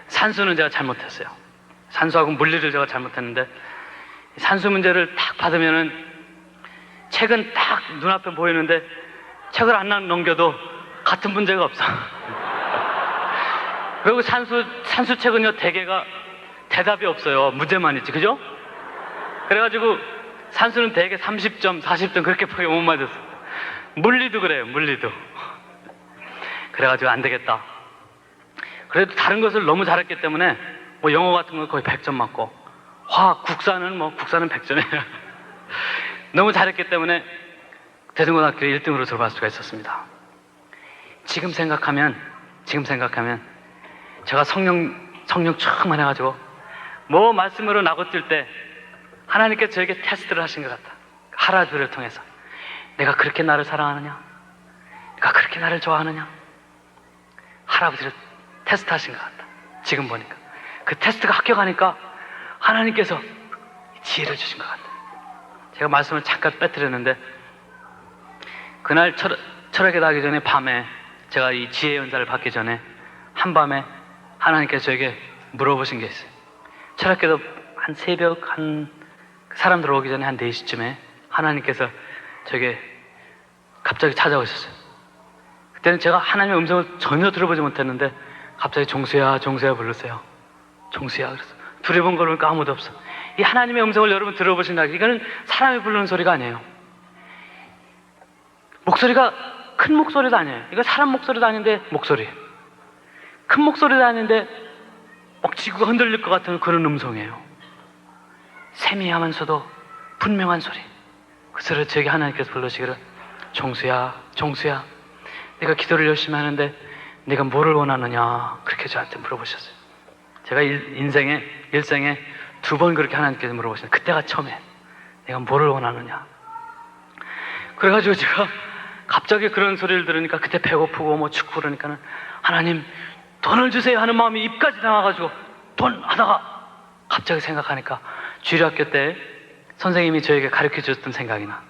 산수는 제가 잘못했어요. 산수하고 물리를 제가 잘못했는데 산수 문제를 딱 받으면은 책은 딱 눈앞에 보이는데 책을 안 넘겨도 같은 문제가 없어. 그리고 산수 책은요, 대개가 대답이 없어요. 문제만 있지, 그죠? 그래가지고 산수는 대개 30점, 40점 그렇게밖에 못 맞았어. 물리도 그래요, 물리도. 그래가지고 안 되겠다. 그래도 다른 것을 너무 잘했기 때문에 영어 같은 거 거의 100점 맞고, 화학, 국사는 100점이에요. 너무 잘했기 때문에 대중고등학교에 1등으로 들어갈 수가 있었습니다. 지금 생각하면 제가 성령 충만해가지고 말씀으로 나고 뛸 때 하나님께서 저에게 테스트를 하신 것 같다. 할아버지를 통해서 내가 그렇게 나를 사랑하느냐, 내가 그렇게 나를 좋아하느냐, 할아버지를 테스트하신 것 같다. 지금 보니까 그 테스트가 합격하니까 하나님께서 지혜를 주신 것 같다. 제가 말씀을 잠깐 빼뜨렸는데 그날 철학에 가기 전에 밤에 제가 이 지혜 연사를 받기 전에 한밤에 하나님께서 저에게 물어보신 게 있어요. 철학교도 한 새벽 사람들 오기 전에 한 4시쯤에 하나님께서 저에게 갑자기 찾아오셨어요. 그때는 제가 하나님의 음성을 전혀 들어보지 못했는데 갑자기 종수야 불렀어요. 종수야. 그래서 두려본 걸 보니까 아무도 없어. 이 하나님의 음성을 여러분 들어보신다. 이거는 사람이 부르는 소리가 아니에요. 목소리가 큰 목소리도 아니에요. 이거 사람 목소리도 아닌데 목소리. 큰 목소리도 아닌데 지구가 흔들릴 것 같은 그런 음성이에요. 세미하면서도 분명한 소리. 그 소리를 저에게 하나님께서 불러시기를 종수야 내가 기도를 열심히 하는데 네가 뭐를 원하느냐 그렇게 저한테 물어보셨어요. 제가 일생에 2번 그렇게 하나님께서 물어보셨는데 그때가 처음에 내가 뭐를 원하느냐. 그래가지고 제가 갑자기 그런 소리를 들으니까 그때 배고프고 춥고 그러니까는 하나님 돈을 주세요 하는 마음이 입까지 나와가지고 돈 하다가 갑자기 생각하니까 주일학교 때 선생님이 저에게 가르쳐 주셨던 생각이 나.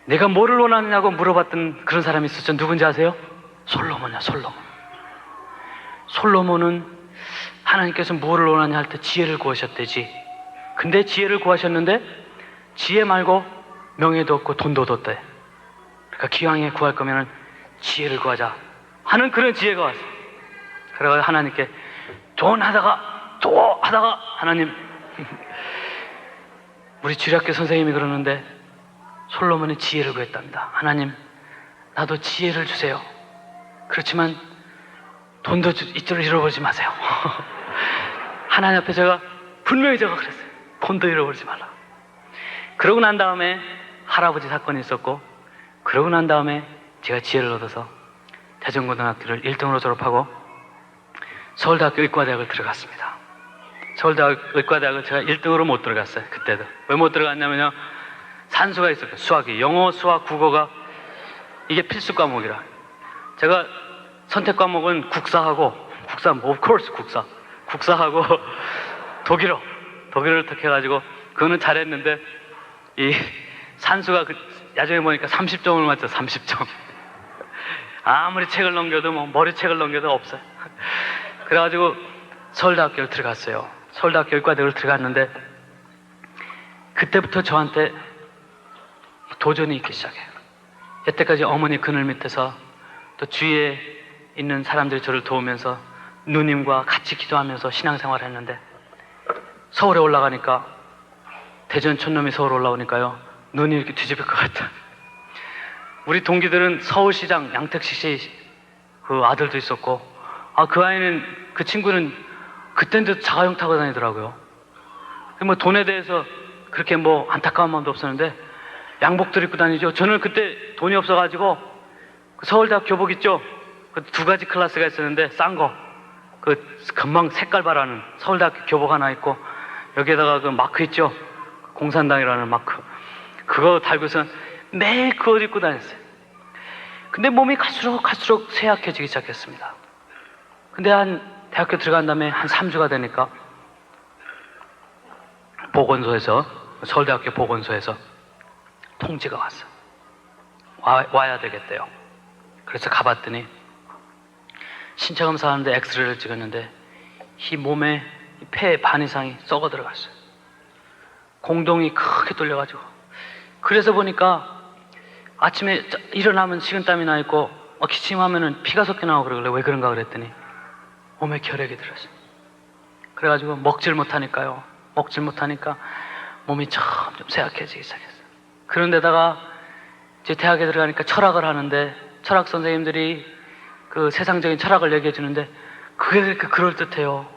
내가 뭐를 원하느냐고 물어봤던 그런 사람이 있었죠. 누군지 아세요? 솔로몬이야, 솔로몬. 솔로몬은 하나님께서 뭐를 원하냐 할 때 지혜를 구하셨대지. 근데 지혜를 구하셨는데 지혜 말고 명예도 없고 돈도 얻었대. 그러니까 기왕에 구할 거면은 지혜를 구하자 하는 그런 지혜가 왔어. 그래서 하나님께 돈 하다가 하나님 우리 주일학교 선생님이 그러는데 솔로몬이 지혜를 구했답니다. 하나님, 나도 지혜를 주세요. 그렇지만 돈도 잃어버리지 마세요. 하나님 앞에 제가 분명히 제가 그랬어요. 돈도 잃어버리지 말라. 그러고 난 다음에 할아버지 사건이 있었고, 그러고 난 다음에 제가 지혜를 얻어서 대전고등학교를 1등으로 졸업하고 서울대학교 의과대학을 들어갔습니다. 서울대학교 의과대학을 제가 1등으로 못 들어갔어요. 그때도. 왜 못 들어갔냐면요, 산수가 있었어요. 수학이. 영어, 수학, 국어가 이게 필수 과목이라. 제가 선택 과목은 국사하고, of course 국사하고 독일어를 택해가지고 그거는 잘했는데 이 산수가 나중에 보니까 30점을 맞죠. 30점. 아무리 책을 넘겨도 머리책을 넘겨도 없어요. 그래가지고 서울대학교를 들어갔어요. 서울대학교 의과대학을 들어갔는데 그때부터 저한테 도전이 있기 시작해요. 여태까지 어머니 그늘 밑에서 또 주위에 있는 사람들이 저를 도우면서 누님과 같이 기도하면서 신앙생활을 했는데 서울에 올라가니까, 대전 촌놈이 서울 올라오니까요, 눈이 이렇게 뒤집힐 것 같다. 우리 동기들은 서울시장 양택식 씨 그 아들도 있었고, 그 친구는 그때도 자가용 타고 다니더라고요. 뭐 돈에 대해서 그렇게 뭐 안타까운 마음도 없었는데 양복들 입고 다니죠. 저는 그때 돈이 없어가지고 그 서울대학 교복 있죠. 그 2가지 클래스가 있었는데 싼 거, 그 금방 색깔 바라는 서울대학교 교복 하나 입고 여기에다가 그 마크 있죠. 공산당이라는 마크. 그거 달고서 매일 그거 입고 다녔어요. 근데 몸이 갈수록 쇠약해지기 시작했습니다. 근데 대학교 들어간 다음에 한 3주가 되니까 서울대학교 보건소에서 통지가 왔어. 와야 되겠대요. 그래서 가봤더니 신체 검사하는데 엑스레이를 찍었는데 이 몸에 폐의 반 이상이 썩어 들어갔어요. 공동이 크게 뚫려가지고. 그래서 보니까 아침에 일어나면 식은땀이 나 있고 기침하면은 피가 섞여 나오고 그러길래 왜 그런가 그랬더니 몸에 결핵이 들었어요. 그래가지고 먹질 못하니까 몸이 점점 쇠약해지기 시작했어요. 그런데다가 이제 대학에 들어가니까 철학을 하는데 철학 선생님들이 그 세상적인 철학을 얘기해 주는데 그게 그렇게 그럴듯해요.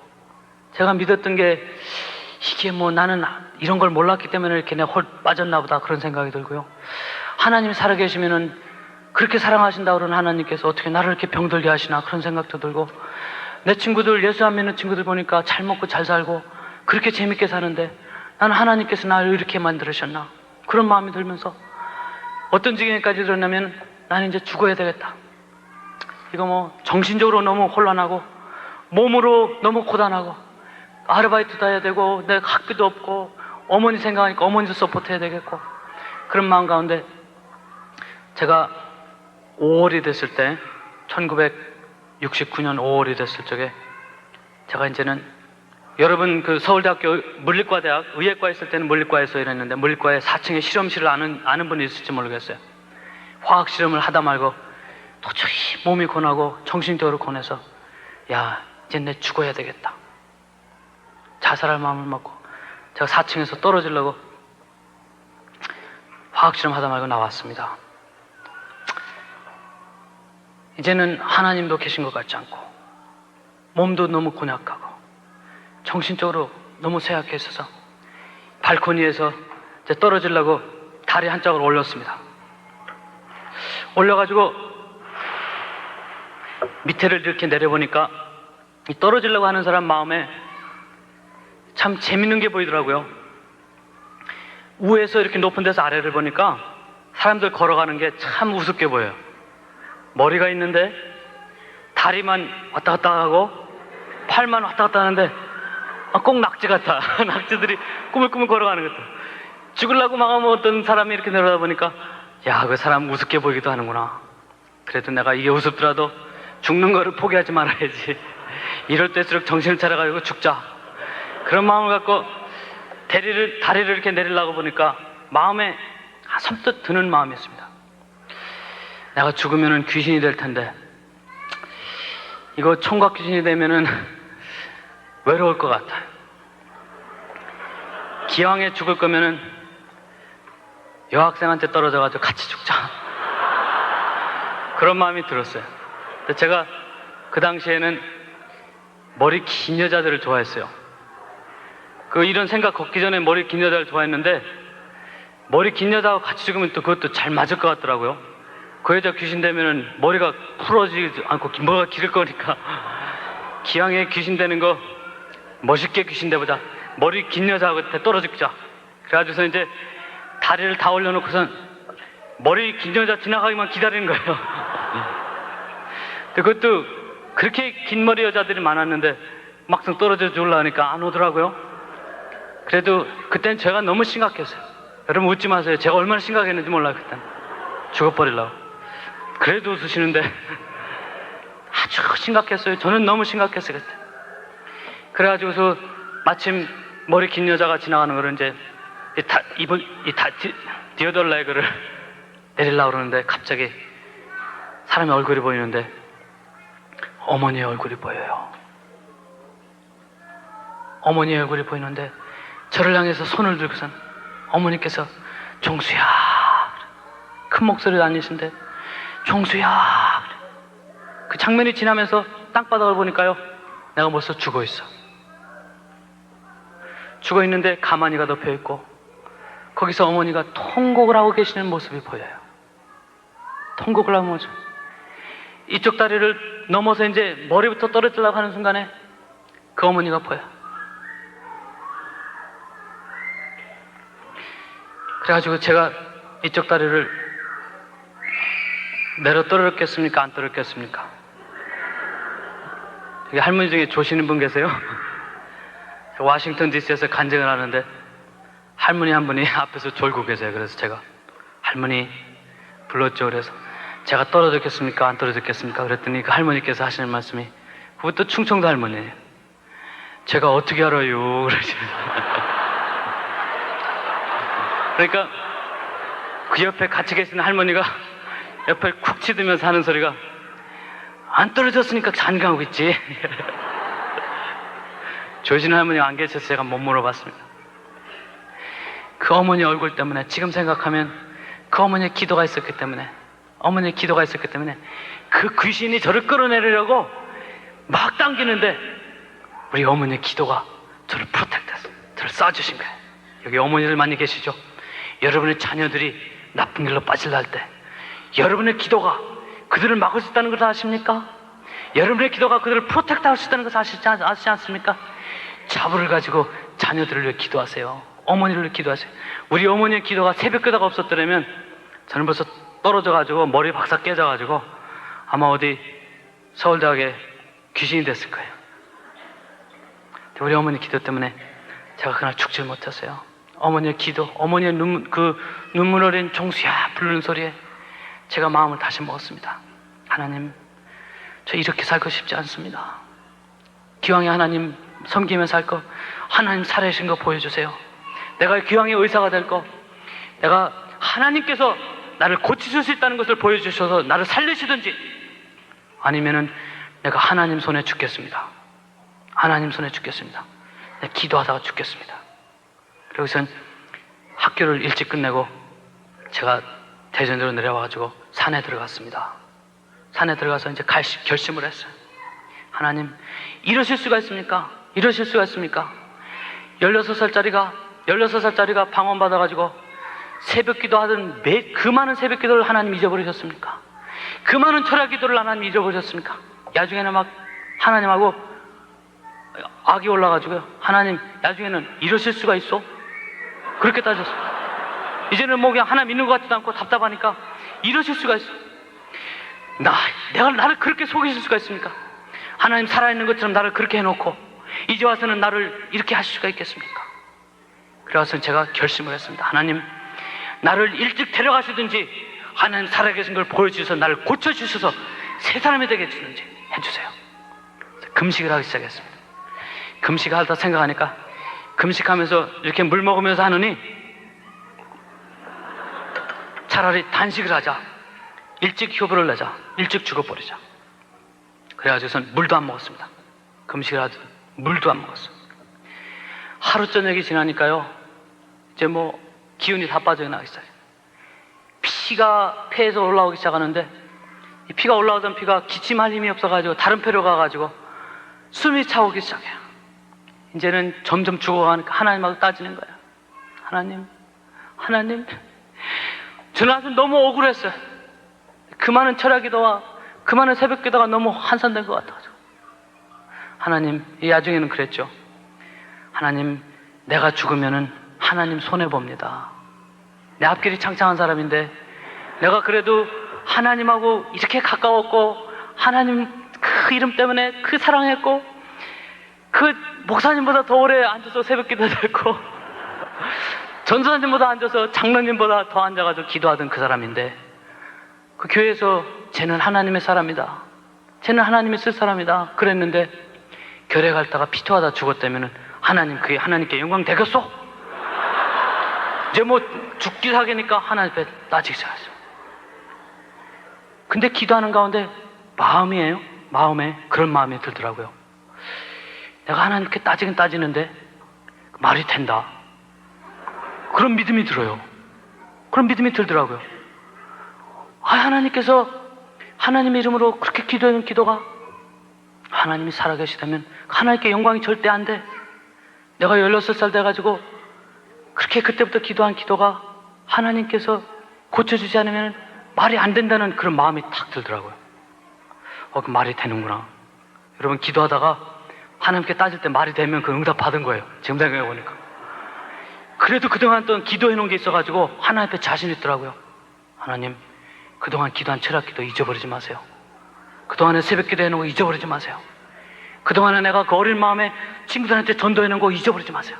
제가 믿었던 게 이게 뭐 나는 이런 걸 몰랐기 때문에 이렇게 내가 홀 빠졌나 보다 그런 생각이 들고요. 하나님이 살아계시면은 그렇게 사랑하신다 그러는 하나님께서 어떻게 나를 이렇게 병들게 하시나 그런 생각도 들고, 내 친구들 예수 안 믿는 친구들 보니까 잘 먹고 잘 살고 그렇게 재밌게 사는데 나는 하나님께서 나를 이렇게 만들으셨나 그런 마음이 들면서 어떤 지경에까지 들었냐면 나는 이제 죽어야 되겠다. 이거 뭐 정신적으로 너무 혼란하고 몸으로 너무 고단하고 아르바이트도 해야 되고 내가 학비도 없고 어머니 생각하니까 어머니도 서포트해야 되겠고 그런 마음 가운데 제가 5월이 됐을 때 1969년 5월이 됐을 적에 제가 이제는 여러분 그 서울대학교 물리과대학 의예과 있을 때는 물리과에서 일했는데 물리과에 4층에 실험실을 아는 분이 있을지 모르겠어요. 화학 실험을 하다 말고 도저히 몸이 고나고 정신적으로 고뇌서 야 이제 내 죽어야 되겠다. 자살할 마음을 먹고 제가 4층에서 떨어지려고 화학 실험 하다 말고 나왔습니다. 이제는 하나님도 계신 것 같지 않고 몸도 너무 곤약하고 정신적으로 너무 쇠약해 있어서 발코니에서 이제 떨어지려고 다리 한짝을 올렸습니다. 올려가지고 밑에를 이렇게 내려보니까 떨어지려고 하는 사람 마음에 참 재밌는 게 보이더라고요. 위에서 이렇게 높은 데서 아래를 보니까 사람들 걸어가는 게 참 우습게 보여요. 머리가 있는데 다리만 왔다 갔다 하고 팔만 왔다 갔다 하는데 꼭 낙지 같아. 낙지들이 꾸물꾸물 걸어가는 것 같아. 죽으려고 막 하면 어떤 사람이 이렇게 내려다 보니까 야, 그 사람 우습게 보이기도 하는구나. 그래도 내가 이게 우습더라도 죽는 거를 포기하지 말아야지. 이럴 때일수록 정신을 차려가지고 죽자. 그런 마음을 갖고 다리를 이렇게 내리려고 보니까 마음에 선뜻 드는 마음이었습니다. 내가 죽으면은 귀신이 될 텐데, 이거 총각 귀신이 되면은 외로울 것 같아요. 기왕에 죽을 거면은 여학생한테 떨어져가지고 같이 죽자. 그런 마음이 들었어요. 근데 제가 그 당시에는 머리 긴 여자들을 좋아했어요. 이런 생각 걷기 전에 머리 긴 여자를 좋아했는데, 머리 긴 여자하고 같이 죽으면 또 그것도 잘 맞을 것 같더라고요. 그 여자 귀신 되면은 머리가 풀어지지 않고 머리가 길을 거니까 기왕에 귀신 되는 거 멋있게 귀신 돼보자. 머리 긴 여자하고 떨어지자. 그래가지고서 이제 다리를 다 올려놓고선 머리 긴 여자 지나가기만 기다리는 거예요. 근데 그것도 그렇게 긴 머리 여자들이 많았는데 막상 떨어져 주려고 하니까 안 오더라고요. 그래도 그땐 제가 너무 심각했어요. 여러분 웃지 마세요. 제가 얼마나 심각했는지 몰라요. 그땐 죽어버리려고. 그래도 웃으시는데 아주 심각했어요. 저는 너무 심각했어요. 그때. 그래가지고서 마침 머리 긴 여자가 지나가는 거를 이제 디어덜 레그를 내리려고 그러는데 갑자기 사람의 얼굴이 보이는데 어머니의 얼굴이 보여요. 어머니의 얼굴이 보이는데 저를 향해서 손을 들고선 어머니께서 종수야, 큰 목소리로 다니신데 종수야. 그 장면이 지나면서 땅바닥을 보니까요, 내가 벌써 죽어 있어. 죽어 있는데 가마니가 덮여 있고 거기서 어머니가 통곡을 하고 계시는 모습이 보여요. 통곡을 하는 모습. 이쪽 다리를 넘어서 이제 머리부터 떨어지려고 하는 순간에 그 어머니가 보여. 그래가지고 제가 이쪽 다리를 내려 떨어졌겠습니까? 안 떨어졌겠습니까? 여기 할머니 중에 조시는 분 계세요? 워싱턴 DC에서 간증을 하는데 할머니 한 분이 앞에서 졸고 계세요. 그래서 제가 할머니 불렀죠. 그래서 제가 떨어졌겠습니까? 안 떨어졌겠습니까? 그랬더니 그 할머니께서 하시는 말씀이, 그것도 충청도 할머니예요. 제가 어떻게 알아요? 그러니까 그 옆에 같이 계시는 할머니가 옆에 쿡 치드면서 하는 소리가, 안 떨어졌으니까 잔강하고 있지. 조신 할머니가 안 계셔서 제가 못 물어봤습니다. 그 어머니 얼굴 때문에, 지금 생각하면 그 어머니의 기도가 있었기 때문에, 그 귀신이 저를 끌어내리려고 막 당기는데 우리 어머니의 기도가 저를 프로텍트했어요. 저를 쏴주신 거예요. 여기 어머니들 많이 계시죠? 여러분의 자녀들이 나쁜 길로 빠질라 할 때 여러분의 기도가 그들을 막을 수 있다는 것을 아십니까? 여러분의 기도가 그들을 프로텍트할 수 있다는 것을 아시지 않습니까? 자부를 가지고 자녀들을 위해 기도하세요. 어머니를 위해 기도하세요. 우리 어머니의 기도가 새벽기도가 없었더라면 저는 벌써 떨어져가지고 머리 박사 깨져가지고 아마 어디 서울대학에 귀신이 됐을 거예요. 우리 어머니 기도 때문에 제가 그날 죽질 못했어요. 어머니의 기도, 어머니의 눈물 어린 종수야 부르는 소리에 제가 마음을 다시 먹었습니다. 하나님, 저 이렇게 살고 싶지 않습니다. 기왕에 하나님 섬기며 살 거, 하나님 살아계신 거 보여주세요. 내가 기왕에 의사가 될 거, 내가 하나님께서 나를 고치실 수 있다는 것을 보여주셔서 나를 살리시든지, 아니면은 내가 하나님 손에 죽겠습니다. 하나님 손에 죽겠습니다. 내가 기도하다가 죽겠습니다. 그러고선 학교를 일찍 끝내고 제가 대전으로 내려와가지고 산에 들어갔습니다. 산에 들어가서 이제 결심을 했어요. 하나님, 이러실 수가 있습니까? 이러실 수가 있습니까? 16살짜리가 방언받아가지고 새벽 기도하던 그 많은 새벽 기도를 하나님 잊어버리셨습니까? 그 많은 철학 기도를 하나님 잊어버리셨습니까? 야중에는 막 하나님하고 악이 올라가지고요. 하나님, 야중에는 이러실 수가 있어? 그렇게 따졌어요. 이제는 뭐 그냥 하나 믿는 것 같지도 않고 답답하니까 이러실 수가 있어. 내가 나를 그렇게 속이실 수가 있습니까? 하나님 살아있는 것처럼 나를 그렇게 해놓고 이제 와서는 나를 이렇게 하실 수가 있겠습니까? 그래서 제가 결심을 했습니다. 하나님, 나를 일찍 데려가시든지 하나님 살아계신 걸 보여주셔서 나를 고쳐주셔서 새 사람이 되게 해주는지 해주세요. 금식을 하기 시작했습니다. 금식을 하다 생각하니까 금식하면서 이렇게 물 먹으면서 하느니 차라리 단식을 하자. 일찍 효부를 내자. 일찍 죽어버리자. 그래가지고선 물도 안 먹었습니다. 금식을 하듯 물도 안 먹었어요. 하루 저녁이 지나니까요, 이제 뭐 기운이 다 빠져나가기 시작해요. 피가 폐에서 올라오기 시작하는데 이 피가 올라오던 피가 기침할 힘이 없어가지고 다른 폐로 가가지고 숨이 차오기 시작해요. 이제는 점점 죽어가니까 하나님하고 따지는 거예요. 하나님 저는 아주 너무 억울했어요. 그 많은 철야 기도와 그 많은 새벽 기도가 너무 한산된 것 같아가지고 하나님, 이 나중에는 그랬죠. 하나님, 내가 죽으면은 하나님 손해봅니다. 내 앞길이 창창한 사람인데 내가 그래도 하나님하고 이렇게 가까웠고 하나님 그 이름 때문에 그 사랑했고 그 목사님보다 더 오래 앉아서 새벽 기도했고 전도사님보다 앉아서 장로님보다 더 앉아가지고 기도하던 그 사람인데 그 교회에서 쟤는 하나님의 사람이다, 쟤는 하나님이 쓸 사람이다 그랬는데 결에 갈다가 피토하다 죽었다면은 하나님, 그게 하나님께 영광 되겠소? 이제 뭐 죽기 사기니까 하나님 앞에 따지기 시작했어요. 근데 기도하는 가운데 마음에 그런 마음이 들더라고요. 내가 하나님께 따지긴 따지는데 말이 된다, 그런 믿음이 들어요. 그런 믿음이 들더라고요. 하나님께서 하나님의 이름으로 그렇게 기도하는 기도가 하나님이 살아계시다면 하나님께 영광이 절대 안 돼. 내가 16살 돼가지고 그렇게 그때부터 기도한 기도가 하나님께서 고쳐주지 않으면 말이 안 된다는 그런 마음이 탁 들더라고요. 그 말이 되는구나. 여러분, 기도하다가 하나님께 따질 때 말이 되면 그 응답 받은 거예요. 지금 생각해보니까. 그래도 그동안 또 기도해 놓은 게 있어가지고 하나님 앞에 자신 있더라고요. 하나님, 그동안 기도한 철학 기도 잊어버리지 마세요. 그동안에 새벽 기도 해놓은 거 잊어버리지 마세요. 그동안에 내가 그 어린 마음에 친구들한테 전도해 놓은 거 잊어버리지 마세요.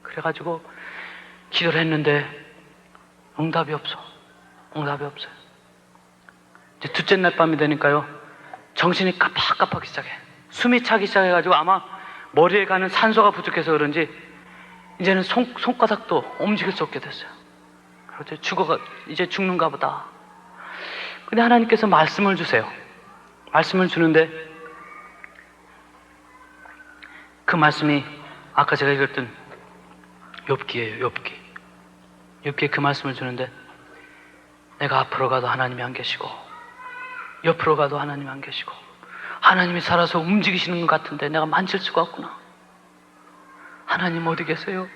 그래가지고 기도를 했는데 응답이 없어요. 이제 둘째 날 밤이 되니까요, 정신이 깜빡깜빡 시작해. 숨이 차기 시작해가지고 아마 머리에 가는 산소가 부족해서 그런지 이제는 손가락도 움직일 수 없게 됐어요. 그래서 이제 죽는가 보다. 근데 하나님께서 말씀을 주세요. 말씀을 주는데 그 말씀이 아까 제가 읽었던 욥기예요. 욥기에 그 말씀을 주는데 내가 앞으로 가도 하나님이 안 계시고 옆으로 가도 하나님이 안 계시고 하나님이 살아서 움직이시는 것 같은데 내가 만질 수가 없구나. 하나님 어디 계세요?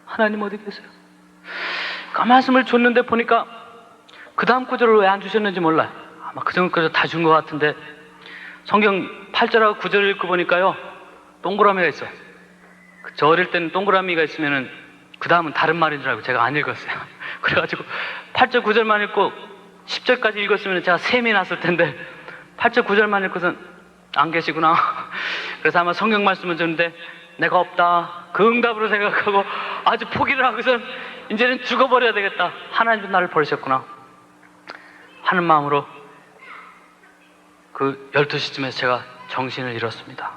하나님 어디 계세요? 그 말씀을 줬는데 보니까 그 다음 구절을 왜 안 주셨는지 몰라요. 아마 그 전까지 다 준 것 같은데 성경 8절하고 9절을 읽고 보니까요, 동그라미가 있어요. 저 어릴 때는 동그라미가 있으면은 그 다음은 다른 말인 줄 알고 제가 안 읽었어요. 그래가지고 8절 9절만 읽고 10절까지 읽었으면 제가 셈이 났을 텐데 8절 9절만 읽고선 안 계시구나. 그래서 아마 성경 말씀을 줬는데 내가 없다, 그 응답으로 생각하고 아주 포기를 하고선 이제는 죽어버려야 되겠다, 하나님은 나를 버리셨구나 하는 마음으로 그 12시쯤에 제가 정신을 잃었습니다.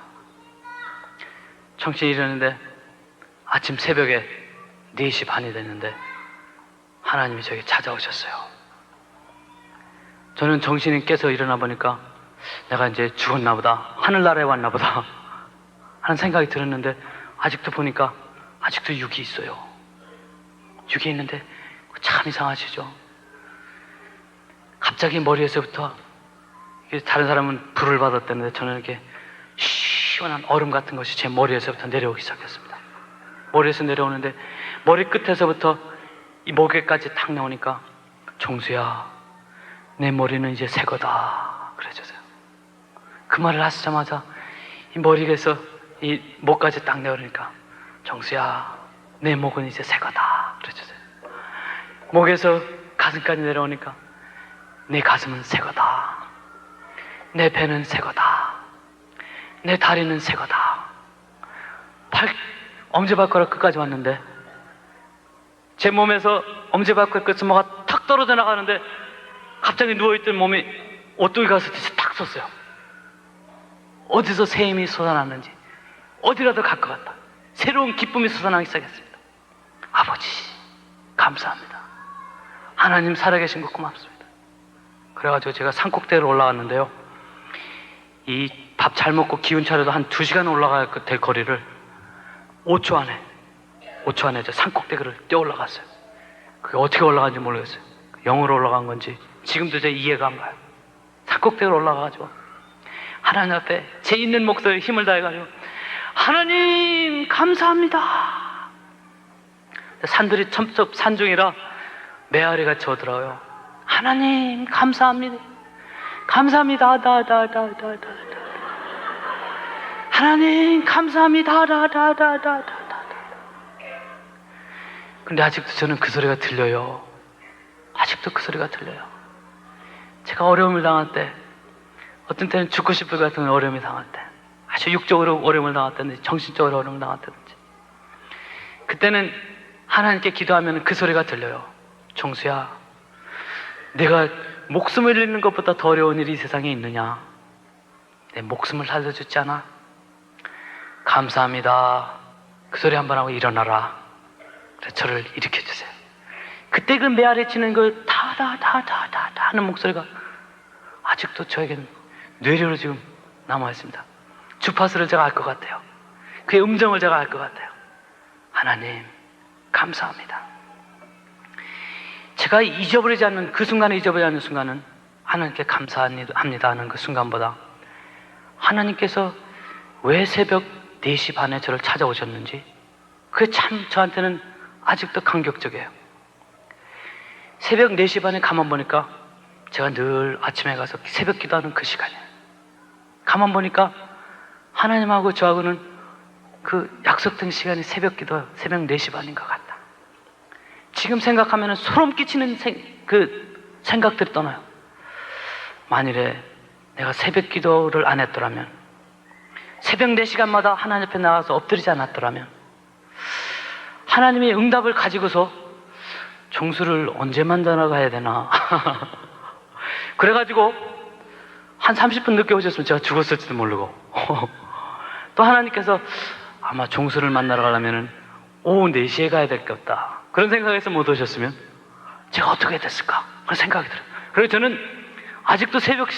정신이 잃었는데 아침 새벽에 4시 반이 됐는데 하나님이 저에게 찾아오셨어요. 저는 정신이 깨서 일어나 보니까 내가 이제 죽었나 보다, 하늘나라에 왔나 보다 하는 생각이 들었는데 아직도 보니까 아직도 육이 있어요. 육이 있는데 참 이상하시죠? 갑자기 머리에서부터, 다른 사람은 불을 받았다는데 저는 이렇게 시원한 얼음 같은 것이 제 머리에서부터 내려오기 시작했습니다. 머리에서 내려오는데 머리 끝에서부터 이 목에까지 탁 나오니까 정수야, 내 머리는 이제 새 거다 그래주세요. 그 말을 하시자마자 이 머리에서 이 목까지 딱 내려오니까 정수야, 내 목은 이제 새 거다 그래주세요. 목에서 가슴까지 내려오니까 내 가슴은 새 거다, 내 배는 새 거다, 내 다리는 새 거다. 엄지발가락 끝까지 왔는데 제 몸에서 엄지발가락 끝에 뭐가 탁 떨어져 나가는데 갑자기 누워있던 몸이 오뚜기 가서 딱 섰어요. 어디서 새 힘이 솟아났는지 어디라도 갈 것 같다. 새로운 기쁨이 솟아나기 시작했습니다. 아버지 감사합니다. 하나님 살아계신 거 고맙습니다. 그래가지고 제가 산꼭대기로 올라갔는데요, 이 밥 잘 먹고 기운 차려도 한 2시간 올라가야 될 거리를 5초 안에 저 산꼭대기를 뛰어 올라갔어요. 그게 어떻게 올라간지 모르겠어요. 영으로 올라간 건지 지금도 제 이해가 안 가요. 산꼭대기로 올라가가지고 하나님 앞에 제 있는 목소리에 힘을 다해가지고 하나님 감사합니다. 산들이 첨첩 산중이라 메아리가 쳐들어요. 하나님 감사합니다. 감사합니다. 하나님 감사합니다. 근데 아직도 저는 그 소리가 들려요. 아직도 그 소리가 들려요. 제가 어려움을 당할 때, 어떤 때는 죽고 싶을 것 같은 어려움이 당할 때, 아주 육적으로 어려움을 당했다든지 정신적으로 어려움을 당했다든지, 그때는 하나님께 기도하면 그 소리가 들려요. 종수야, 내가 목숨을 잃는 것보다 더 어려운 일이 이 세상에 있느냐? 내 목숨을 살려줬지 않아? 감사합니다. 그 소리 한번 하고 일어나라. 그래서 저를 일으켜주세요. 그때 그 메아리 치는 그 다다다다다 하는 목소리가 아직도 저에게는 뇌리로 지금 남아있습니다. 주파수를 제가 알 것 같아요. 그의 음정을 제가 알 것 같아요. 하나님 감사합니다. 제가 잊어버리지 않는 그 순간에 잊어버리지 않는 순간은 하나님께 감사합니다 하는 그 순간보다 하나님께서 왜 새벽 4시 반에 저를 찾아오셨는지 그게 참 저한테는 아직도 감격적이에요. 새벽 4시 반에 가만 보니까 제가 늘 아침에 가서 새벽 기도하는 그 시간이에요. 가만 보니까 하나님하고 저하고는 그 약속된 시간이 새벽 기도 새벽 4시 반인 것 같다. 지금 생각하면 소름 끼치는 그 생각들이 떠나요. 만일에 내가 새벽 기도를 안 했더라면, 새벽 4시간마다 하나님 앞에 나가서 엎드리지 않았더라면, 하나님의 응답을 가지고서 종수를 언제 만나러 가야 되나 그래가지고 한 30분 늦게 오셨으면 제가 죽었을지도 모르고 또 하나님께서 아마 종수를 만나러 가려면 오후 4시에 가야 될 것 같다, 그런 생각에서 못 오셨으면 제가 어떻게 됐을까 그런 생각이 들어요. 그래서 저는 아직도 새벽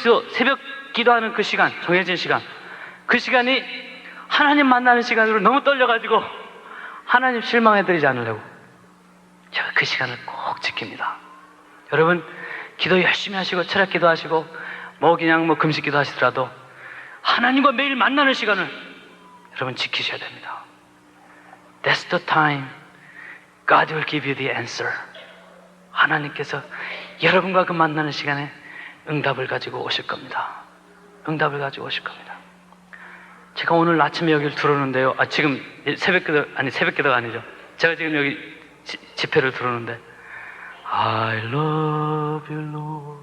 기도하는 그 시간, 정해진 시간, 그 시간이 하나님 만나는 시간으로 너무 떨려가지고 하나님 실망해드리지 않으려고 제가 그 시간을 꼭 지킵니다. 여러분 기도 열심히 하시고 철학 기도하시고 그냥 금식 기도하시더라도 하나님과 매일 만나는 시간을 여러분 지키셔야 됩니다. That's the time God will give you the answer. 하나님께서 여러분과 그 만나는 시간에 응답을 가지고 오실 겁니다. 응답을 가지고 오실 겁니다. 제가 오늘 아침에 여기를 들어오는데요, 지금 새벽기도가 아니죠. 제가 지금 여기 집회를 들어오는데 I love you Lord,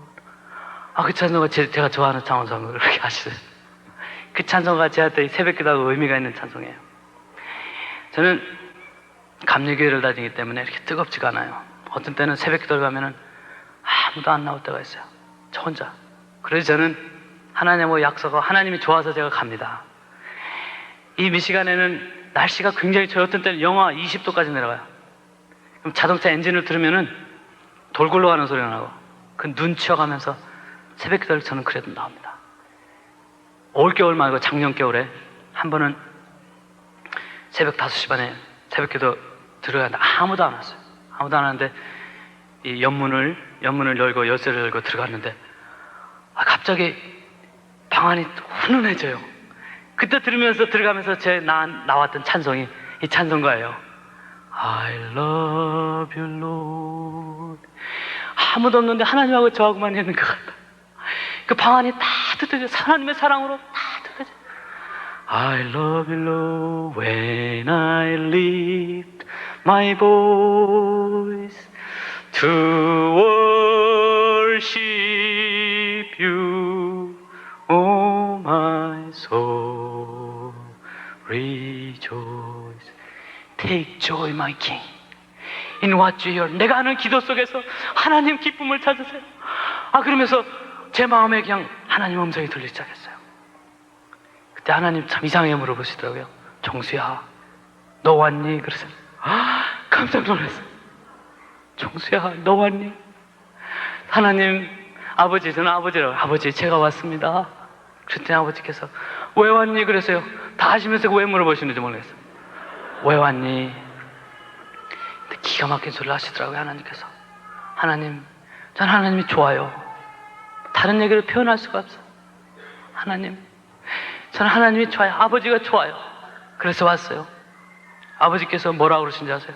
그 찬송가 제가 좋아하는 찬송을 그렇게 하시어요. 그 찬송가 제한테 새벽기도하고 의미가 있는 찬송이에요. 저는 감리교회를 다니기 때문에 이렇게 뜨겁지가 않아요. 어떤 때는 새벽기도를 가면은 아무도 안 나올 때가 있어요. 저 혼자. 그래서 저는 하나님하고 약속하고 하나님이 좋아서 제가 갑니다. 이 미시간에는 날씨가 굉장히 좋아요. 어떤 때는 영하 20도까지 내려가요. 그럼 자동차 엔진을 들으면은 돌 굴러가는 소리가 나고 그 눈 치워가면서 새벽기도를 저는 그래도 나옵니다. 올겨울 말고 작년 겨울에 한 번은 새벽 5시 반에 새벽기도 들어가는데 아무도 안 왔어요. 아무도 안 왔는데 이 연문을 열고 열쇠를 열고 들어갔는데 갑자기 방 안이 훈훈해져요. 그때 들어가면서 나왔던 찬송이 이 찬송가예요. I love you Lord. 아무도 없는데 하나님하고 저하고만 있는 것 같다. 그 방 안이 따뜻해져. 하나님의 사랑으로 따뜻해져. I love you Lord when I lift my voice to worship you. Oh my soul rejoice. Take joy my King In what you hear. 내가 하는 기도 속에서 하나님 기쁨을 찾으세요. 그러면서 제 마음에 그냥 하나님 음성이 들리기 시작했어요. 그때 하나님 참 이상하게 물어보시더라고요. 정수야, 너 왔니? 그러세요. 깜짝 놀랐어요. 정수야, 너 왔니? 하나님, 아버지, 저는 아버지라고, 아버지, 제가 왔습니다. 그랬더니 아버지께서 왜 왔니? 그래서요. 다 하시면서 왜 물어보시는지 모르겠어요. 왜 왔니? 근데 기가 막힌 소리를 하시더라고요, 하나님께서. 하나님, 전 하나님이 좋아요. 다른 얘기를 표현할 수가 없어요. 하나님, 저는 하나님이 좋아요. 아버지가 좋아요. 그래서 왔어요. 아버지께서 뭐라고 그러신지 아세요?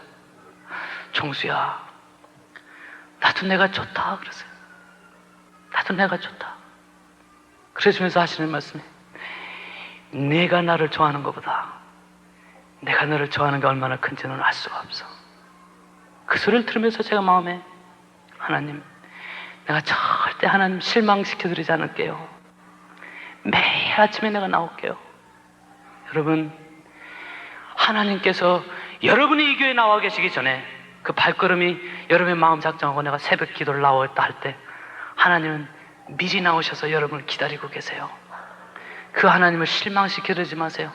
정수야, 나도 내가 좋다 그러세요. 나도 내가 좋다. 그러시면서 하시는 말씀이, 내가 나를 좋아하는 것보다 내가 너를 좋아하는 게 얼마나 큰지는 알 수가 없어. 그 소리를 들으면서 제가 마음에, 하나님, 내가 절대 하나님 실망시켜드리지 않을게요. 매일 아침에 내가 나올게요. 여러분, 하나님께서 여러분이 이 교회에 나와 계시기 전에 그 발걸음이 여러분의 마음 작정하고 내가 새벽 기도를 나오겠다 할 때 하나님은 미리 나오셔서 여러분을 기다리고 계세요. 그 하나님을 실망시켜드리지 마세요.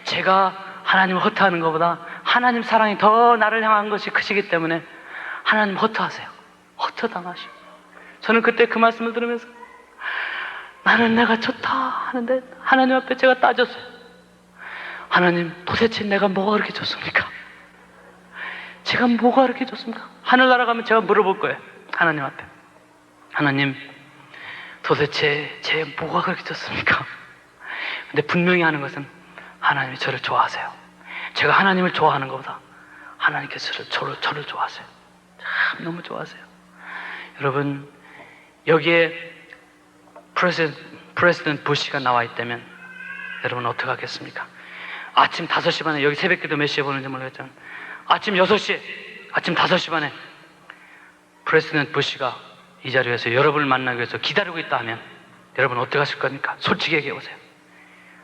제가 하나님을 허투하는 것보다 하나님 사랑이 더 나를 향한 것이 크시기 때문에 하나님 허투하세요. 허투당하시오. 저는 그때 그 말씀을 들으면서 나는 내가 좋다 하는데 하나님 앞에 제가 따졌어요. 하나님, 도대체 내가 뭐가 그렇게 좋습니까? 제가 뭐가 그렇게 좋습니까? 하늘나라 가면 제가 물어볼 거예요. 하나님 앞에, 하나님, 도대체 제 뭐가 그렇게 좋습니까? 근데 분명히 하는 것은 하나님이 저를 좋아하세요. 제가 하나님을 좋아하는 것보다 하나님께서 저를 좋아하세요. 참 너무 좋아하세요. 여러분, 여기에 프레지던트 부시가 나와 있다면 여러분 어떻게 하겠습니까? 아침 5시 반에, 여기 새벽기도 몇 시에 보는지 모르겠지만 아침 6시에, 아침 5시 반에 프레지던트 부시가 이 자리에서 여러분을 만나기 위해서 기다리고 있다 하면 여러분 어떻게 하실 겁니까? 솔직히 얘기해 보세요.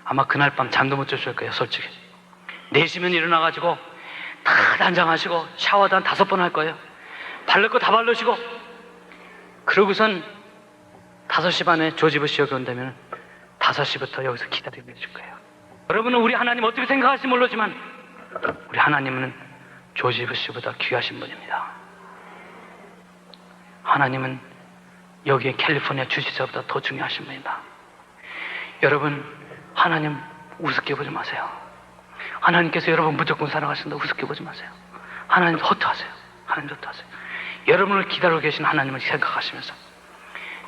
아마 그날 밤 잠도 못 자실 거예요. 솔직히 4시면 일어나가지고 다 단장하시고 샤워도 한 5번 할 거예요. 바를 거 다 바르시고, 그러고선 5시 반에 조지 부시 여기 온다면 5시부터 여기서 기다리고 계실 거예요. 여러분은 우리 하나님 어떻게 생각하실지 모르지만 우리 하나님은 조지 부시보다 귀하신 분입니다. 하나님은 여기에 캘리포니아 주지사보다 더 중요하신 분이다. 여러분, 하나님 우습게 보지 마세요. 하나님께서 여러분 무조건 사랑하신다 우습게 보지 마세요. 하나님 허투하세요. 하나님 허투하세요. 여러분을 기다리고 계신 하나님을 생각하시면서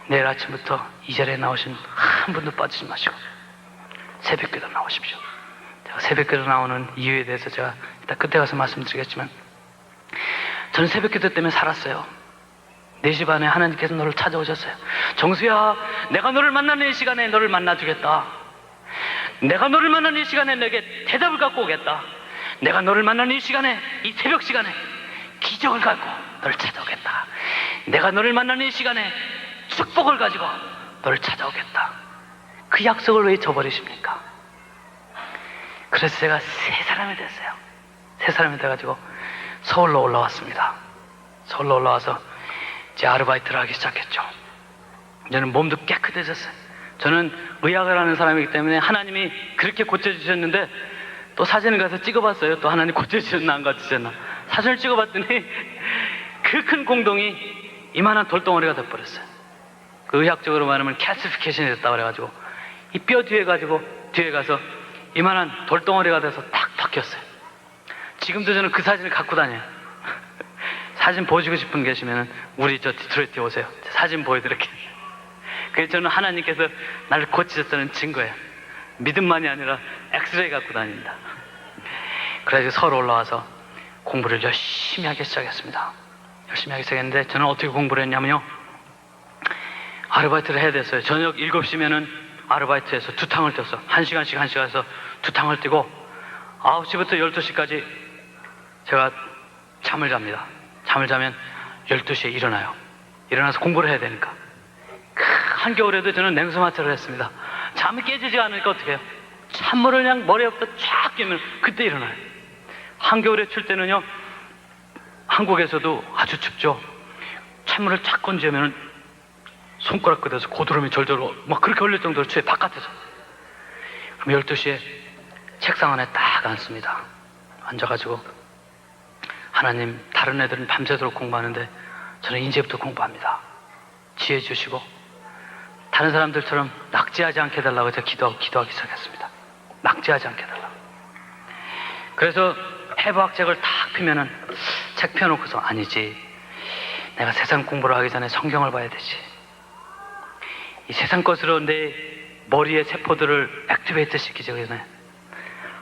내일 아침부터 이 자리에 나오신 한 분도 빠지지 마시고 새벽기도 나오십시오. 제가 새벽기도 나오는 이유에 대해서 제가 이따 끝에 가서 말씀드리겠지만, 저는 새벽기도 때문에 살았어요. 4시 반에 하나님께서 너를 찾아오셨어요. 정수야, 내가 너를 만나는 이 시간에 너를 만나주겠다. 내가 너를 만나는 이 시간에 내게 대답을 갖고 오겠다. 내가 너를 만나는 이 시간에, 이 새벽 시간에 기적을 갖고 너를 찾아오겠다. 내가 너를 만나는 이 시간에 축복을 가지고 너를 찾아오겠다. 그 약속을 왜 잊어버리십니까? 그래서 제가 새 사람이 됐어요. 새 사람이 돼가지고 서울로 올라왔습니다. 서울로 올라와서 제 아르바이트를 하기 시작했죠. 저는 몸도 깨끗해졌어요. 저는 의학을 하는 사람이기 때문에 하나님이 그렇게 고쳐주셨는데 또 사진을 가서 찍어봤어요. 또 하나님 고쳐주셨나 안 고쳐주셨나. 사진을 찍어봤더니 그 큰 공동이 이만한 돌덩어리가 돼버렸어요. 그 의학적으로 말하면 calcification이 됐다고 그래가지고 이 뼈 뒤에 가서 이만한 돌덩어리가 돼서 딱 박혔어요. 지금도 저는 그 사진을 갖고 다녀요. 사진 보시고 싶은 분 계시면 우리 저 디트로이트에 오세요. 사진 보여드릴게요. 그래서 저는 하나님께서 나를 고치셨다는 증거예요. 믿음만이 아니라 엑스레이 갖고 다닙니다. 그래서 서울 올라와서 공부를 열심히 하기 시작했습니다. 열심히 하기 시작했는데 저는 어떻게 공부를 했냐면요, 아르바이트를 해야 됐어요. 저녁 7시면은 아르바이트에서 2탕을 뛰었어. 1시간씩 해서 2탕을 뛰고 9시부터 12시까지 제가 잠을 잡니다. 잠을 자면 12시에 일어나요. 일어나서 공부를 해야 되니까. 한겨울에도 저는 냉수마찰을 했습니다. 잠이 깨지지가 않으니까 어떻게 해요? 찬물을 그냥 머리부터 쫙 끼면 그때 일어나요. 한겨울에 출 때는요, 한국에서도 아주 춥죠. 찬물을 착 건지면 손가락 끝에서 고드름이 절절 막 그렇게 흘릴 정도로 추워요, 바깥에서. 그럼 12시에 책상 안에 딱 앉습니다. 앉아가지고 하나님, 다른 애들은 밤새도록 공부하는데 저는 이제부터 공부합니다. 지혜 주시고 다른 사람들처럼 낙지하지 않게 해달라고 제가 기도하기 시작했습니다. 낙지하지 않게 해달라고. 그래서 해부학 책을 탁 피면은 책 펴놓고서 아니지, 내가 세상 공부를 하기 전에 성경을 봐야 되지. 이 세상 것으로 내 머리의 세포들을 액티베이트 시키기 전에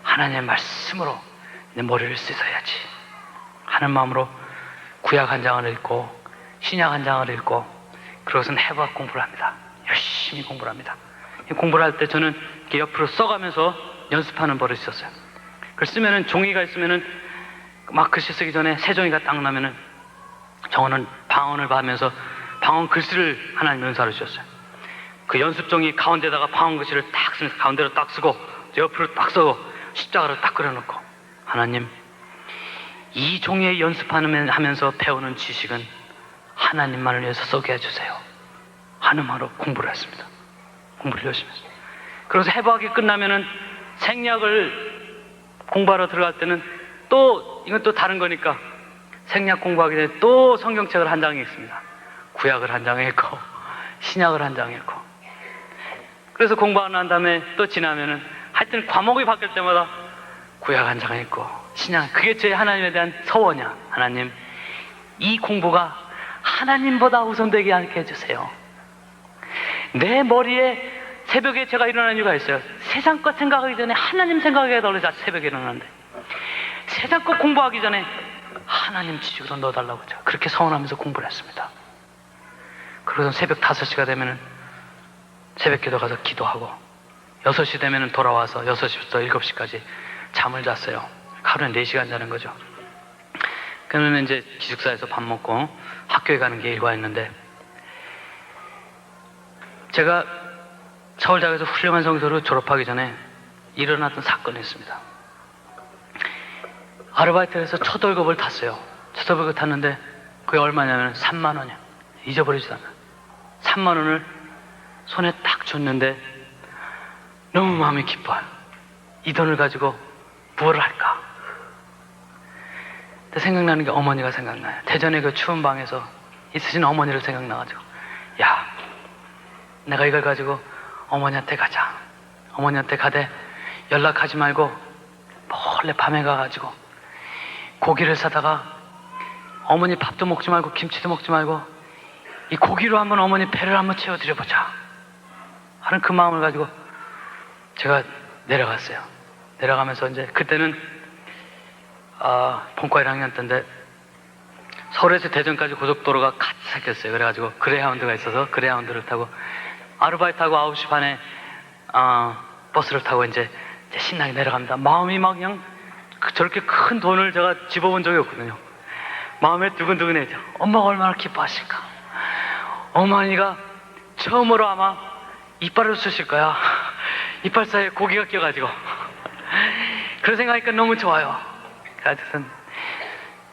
하나님의 말씀으로 내 머리를 씻어야지 하는 마음으로 구약 한 장을 읽고 신약 한 장을 읽고 그러고선 해부학 공부를 합니다. 열심히 공부를 합니다. 이 공부를 할 때 저는 이렇게 옆으로 써가면서 연습하는 버릇이 있었어요. 글 쓰면은 종이가 있으면은 막 글씨 쓰기 전에 새 종이가 딱 나면은 저는 방언을 봐면서 방언 글씨를 하나님 은사로 주셨어요. 그 연습 종이 가운데다가 방언 글씨를 딱 쓰면서 가운데로 딱 쓰고 옆으로 딱 쓰고 십자가로 딱 그려놓고 하나님, 이 종이에 연습하면서 배우는 지식은 하나님만을 위해서 쓰게 해주세요 하는 말로 공부를 했습니다. 공부를 열심히 했어요. 그래서 해부학이 끝나면은 생략을 공부하러 들어갈 때는 또 이건 또 다른 거니까 생략 공부하기 전에 또 성경책을 한 장 읽습니다. 구약을 한 장 읽고 신약을 한 장 읽고. 그래서 공부하고 난 다음에 또 지나면은 하여튼 과목이 바뀔 때마다 구약 한 장 읽고 신약. 그게 제 하나님에 대한 서원이야. 하나님, 이 공부가 하나님보다 우선되게 않게 해주세요. 내 머리에 새벽에 제가 일어나는 이유가 있어요. 세상 것 생각하기 전에 하나님 생각에 떨어져 새벽에 일어나는데 세상 것 공부하기 전에 하나님 지식으로 넣어달라고 제가 그렇게 서원하면서 공부를 했습니다. 그러고서 새벽 5시가 되면은 새벽 기도 가서 기도하고 6시 되면은 돌아와서 6시부터 7시까지 잠을 잤어요. 하루에 4시간 자는 거죠. 그러면 이제 기숙사에서 밥 먹고 학교에 가는 게 일과였는데 제가 서울대학에서 훌륭한 성적으로 졸업하기 전에 일어났던 사건이 있습니다. 아르바이트를 해서 첫 월급을 탔어요. 첫 월급을 탔는데 그게 얼마냐면 3만 원이야. 잊어버리지도 않아. 3만 원을 손에 딱 줬는데 너무 마음이 기뻐요. 이 돈을 가지고 무엇을 할까? 근데 생각나는 게 어머니가 생각나요. 대전의 그 추운 방에서 있으신 어머니를 생각나가지고 야, 내가 이걸 가지고 어머니한테 가자. 어머니한테 가되 연락하지 말고 몰래 밤에 가가지고 고기를 사다가 어머니 밥도 먹지 말고 김치도 먹지 말고 이 고기로 한번 어머니 배를 한번 채워드려보자 하는 그 마음을 가지고 제가 내려갔어요. 내려가면서 이제 그때는 본과 1학년 때인데 서울에서 대전까지 고속도로가 같이 생겼어요. 그래가지고 그레이하운드가 있어서 그레이하운드를 타고 아르바이트하고 9시 반에 버스를 타고 이제 신나게 내려갑니다. 마음이 막 그냥 저렇게 큰 돈을 제가 집어본 적이 없거든요. 마음에 두근두근해져. 엄마가 얼마나 기뻐하실까. 어머니가 처음으로 아마 이빨을 쓰실 거야. 이빨 사이에 고기가 껴가지고. 그런 생각하니까 너무 좋아요. 하여튼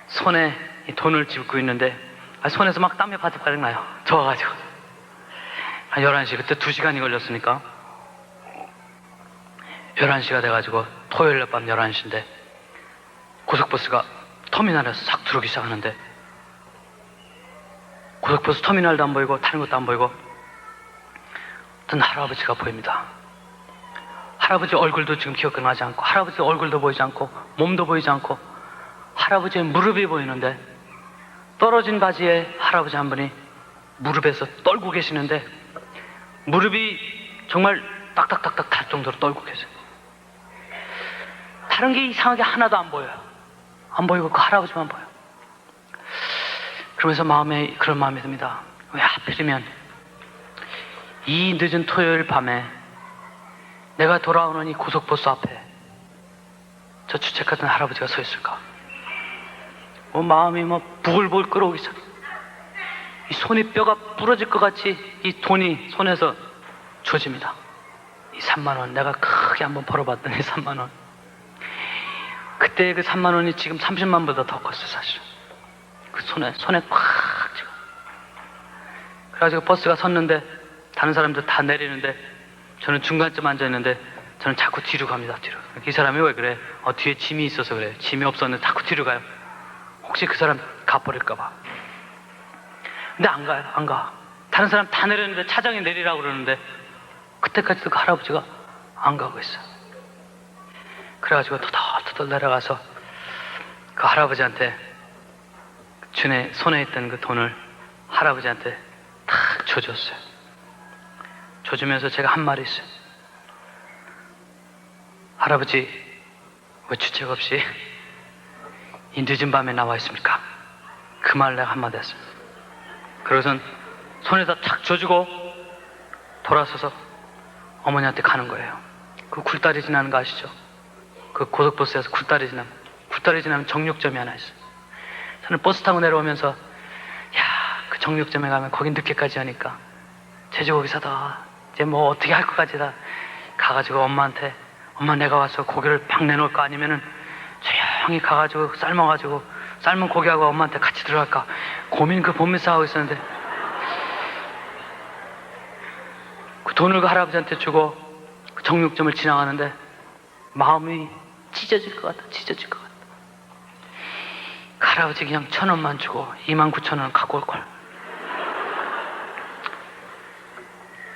손에 이 돈을 쥐고 있는데 손에서 막 땀이 바짝바짝 나요. 좋아가지고. 한 11시, 그때 2시간이 걸렸으니까 11시가 돼가지고 토요일 날 밤 11시인데 고속버스가 터미널에서 싹 들어오기 시작하는데 고속버스 터미널도 안 보이고 다른 것도 안 보이고 어떤 할아버지가 보입니다. 할아버지 얼굴도 지금 기억이 나지 않고 할아버지 얼굴도 보이지 않고 몸도 보이지 않고 할아버지의 무릎이 보이는데 떨어진 바지에 할아버지 한 분이 무릎에서 떨고 계시는데 무릎이 정말 딱딱딱딱 닿을 정도로 떨고 계세요. 다른 게 이상하게 하나도 안 보여요. 안 보이고 그 할아버지만 보여. 그러면서 마음에 그런 마음이 듭니다. 왜 하필이면 이 늦은 토요일 밤에 내가 돌아오는 이 고속버스 앞에 저 주책하던 할아버지가 서 있을까? 마음이 부글부글 끓어오기 시작해. 이 손이 뼈가 부러질 것 같이 이 돈이 손에서 조집니다. 이 3만 원 내가 크게 한번 벌어봤더니 3만 원. 그때 그 3만 원이 지금 30만 보다 더 컸어요. 사실 그 손에 꽉 쥐고. 그래가지고 버스가 섰는데 다른 사람들 다 내리는데 저는 중간쯤 앉아있는데 저는 자꾸 뒤로 갑니다. 뒤로. 이 사람이 왜 그래? 뒤에 짐이 있어서 그래. 짐이 없었는데 자꾸 뒤로 가요. 혹시 그 사람 가버릴까 봐. 근데 안 가요. 안 가. 다른 사람 다 내렸는데 차장이 내리라고 그러는데 그때까지도 그 할아버지가 안 가고 있어요. 그래가지고 터덜터덜 내려가서 그 할아버지한테 손에 있던 그 돈을 할아버지한테 탁 줘줬어요. 줘주면서 제가 한 말이 있어요. 할아버지, 왜 주책 없이 이 늦은 밤에 나와 있습니까? 그 말 내가 한마디 했어요. 그러고선 손에다 탁 줘주고 돌아서서 어머니한테 가는 거예요. 그 굴다리 지나는 거 아시죠? 그 고속버스에서 굴다리 지나면 정육점이 하나 있어요. 저는 버스 타고 내려오면서 그 정육점에 가면 거긴 늦게까지 하니까 돼지고기 사다 이제 뭐 어떻게 할 것까지다 가가지고 엄마한테 엄마 내가 와서 고기를 팍 내놓을까 아니면은 조용히 가가지고 삶은 고기하고 엄마한테 같이 들어갈까 고민 그 본미사 하고 있었는데 그 돈을 그 할아버지한테 주고 그 정육점을 지나가는데 마음이 찢어질 것 같다. 그 할아버지 그냥 1,000원만 주고 29,000원 갖고 올걸.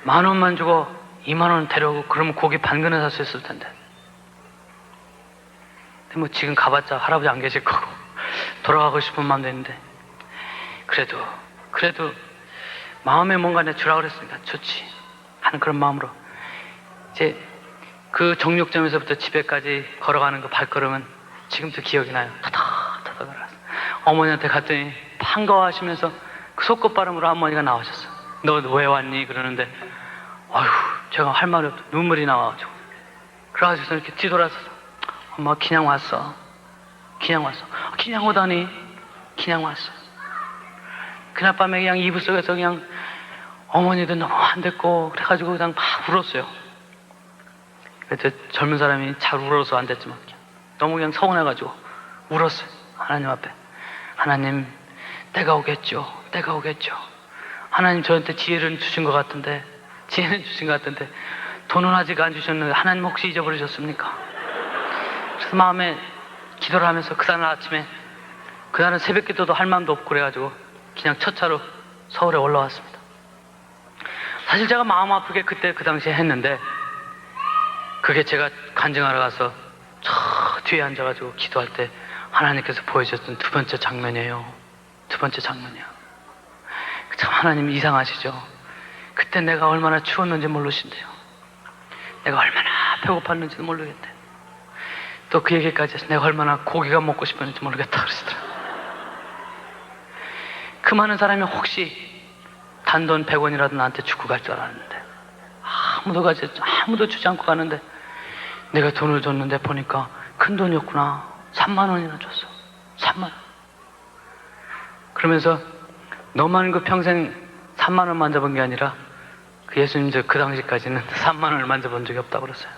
10,000원만 주고 20,000원 데려오고 그러면 고기 반근에 살 수 있을 텐데. 근데 뭐 지금 가봤자 할아버지 안 계실 거고 돌아가고 싶은 마음도 있는데 그래도 마음에 뭔가 내 주라 그랬으니까 좋지 하는 그런 마음으로 이제 그 정육점에서부터 집에까지 걸어가는 그 발걸음은 지금도 기억이 나요. 터덕터덕 걸어갔어요. 어머니한테 갔더니 반가워하시면서 그 속꽃발음으로 어머니가 나오셨어요. 너 왜 왔니? 그러는데 아휴 제가 할 말이 없어. 눈물이 나와가지고 그래가지고 이렇게 뒤돌아서서 엄마 그냥 왔어. 그냥 오다니 그냥 왔어. 그날 밤에 그냥 이불 속에서 그냥 어머니도 너무 안 됐고 그래가지고 그냥 막 울었어요. 그때 젊은 사람이 잘 울어서 안 됐지만 너무 그냥 서운해가지고 울었어요. 하나님 앞에 하나님 때가 오겠죠. 하나님 저한테 지혜는 주신 것 같은데 돈은 아직 안 주셨는데 하나님 혹시 잊어버리셨습니까? 그래서 마음에 기도를 하면서 그날 아침에 그날은 새벽 기도도 할 마음도 없고 그래가지고 그냥 첫 차로 서울에 올라왔습니다. 사실 제가 마음 아프게 그때 그 당시에 했는데 그게 제가 간증하러 가서 저 뒤에 앉아가지고 기도할 때 하나님께서 보여주셨던 두 번째 장면이에요. 참 하나님 이상하시죠? 그때 내가 얼마나 추웠는지 모르신대요. 내가 얼마나 배고팠는지도 모르겠대. 또 그 얘기까지 해서 내가 얼마나 고기가 먹고 싶었는지 모르겠다 그러시더라고요. 그 많은 사람이 혹시 단돈 100원이라도 나한테 주고 갈 줄 알았는데 아무도 주지 않고 가는데 내가 돈을 줬는데 보니까 큰 돈이었구나. 3만 원이나 줬어. 3만 원. 그러면서 너만 그 평생 3만 원 만져본 게 아니라 그 예수님 그 당시까지는 3만 원을 만져본 적이 없다고 그랬어요.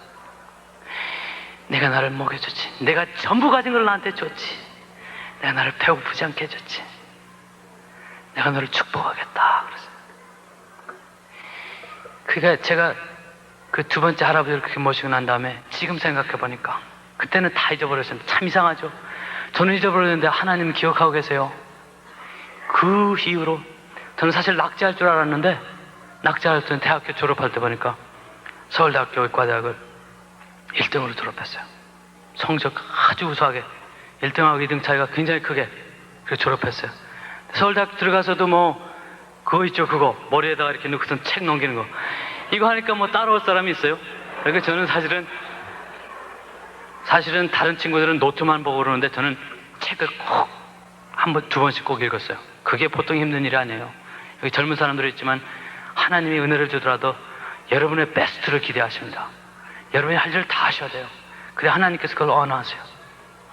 내가 나를 먹여줬지. 내가 전부 가진 걸 나한테 줬지. 내가 나를 배고프지 않게 해줬지. 내가 너를 축복하겠다 그랬어요. 그러니까 제가 그 두 번째 할아버지를 그렇게 모시고 난 다음에 지금 생각해 보니까 그때는 다 잊어버렸는데 참 이상하죠. 저는 잊어버렸는데 하나님은 기억하고 계세요. 그 이후로 저는 사실 낙제할 줄 알았는데 낙제할 때는 대학교 졸업할 때 보니까 서울대학교 의과대학을 1등으로 졸업했어요. 성적 아주 우수하게 1등하고 2등 차이가 굉장히 크게 그래서 졸업했어요. 서울대학 들어가서도 뭐 그거 있죠, 그거 머리에다가 이렇게 넣고선 책 넘기는 거 이거 하니까 뭐 따라올 사람이 있어요? 그러니까 저는 사실은 다른 친구들은 노트만 보고 그러는데 저는 책을 꼭 한 번, 두 번씩 꼭 읽었어요. 그게 보통 힘든 일이 아니에요. 여기 젊은 사람들이 있지만 하나님이 은혜를 주더라도 여러분의 베스트를 기대하십니다. 여러분이 할 일을 다 하셔야 돼요. 근데 하나님께서 그걸 원하세요.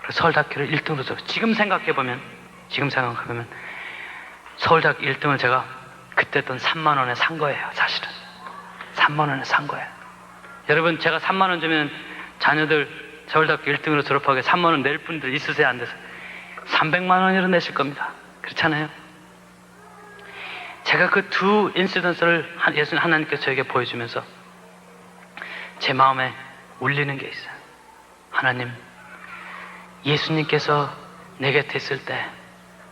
그래서 서울대학교를 1등으로 줬어요. 지금 생각해보면 서울대학교 1등을 제가 그때 돈 3만 원에 산 거예요. 사실은 3만 원에 산 거예요. 여러분 제가 3만 원 주면 자녀들 서울대학교 1등으로 졸업하게 3만 원 낼 분들 있으세요? 안 되세요? 300만 원이라 내실 겁니다. 그렇잖아요. 제가 그 두 인시던스를 예수님 하나님께서 저에게 보여주면서 제 마음에 울리는 게 있어요. 하나님, 예수님께서 내 곁에 있을 때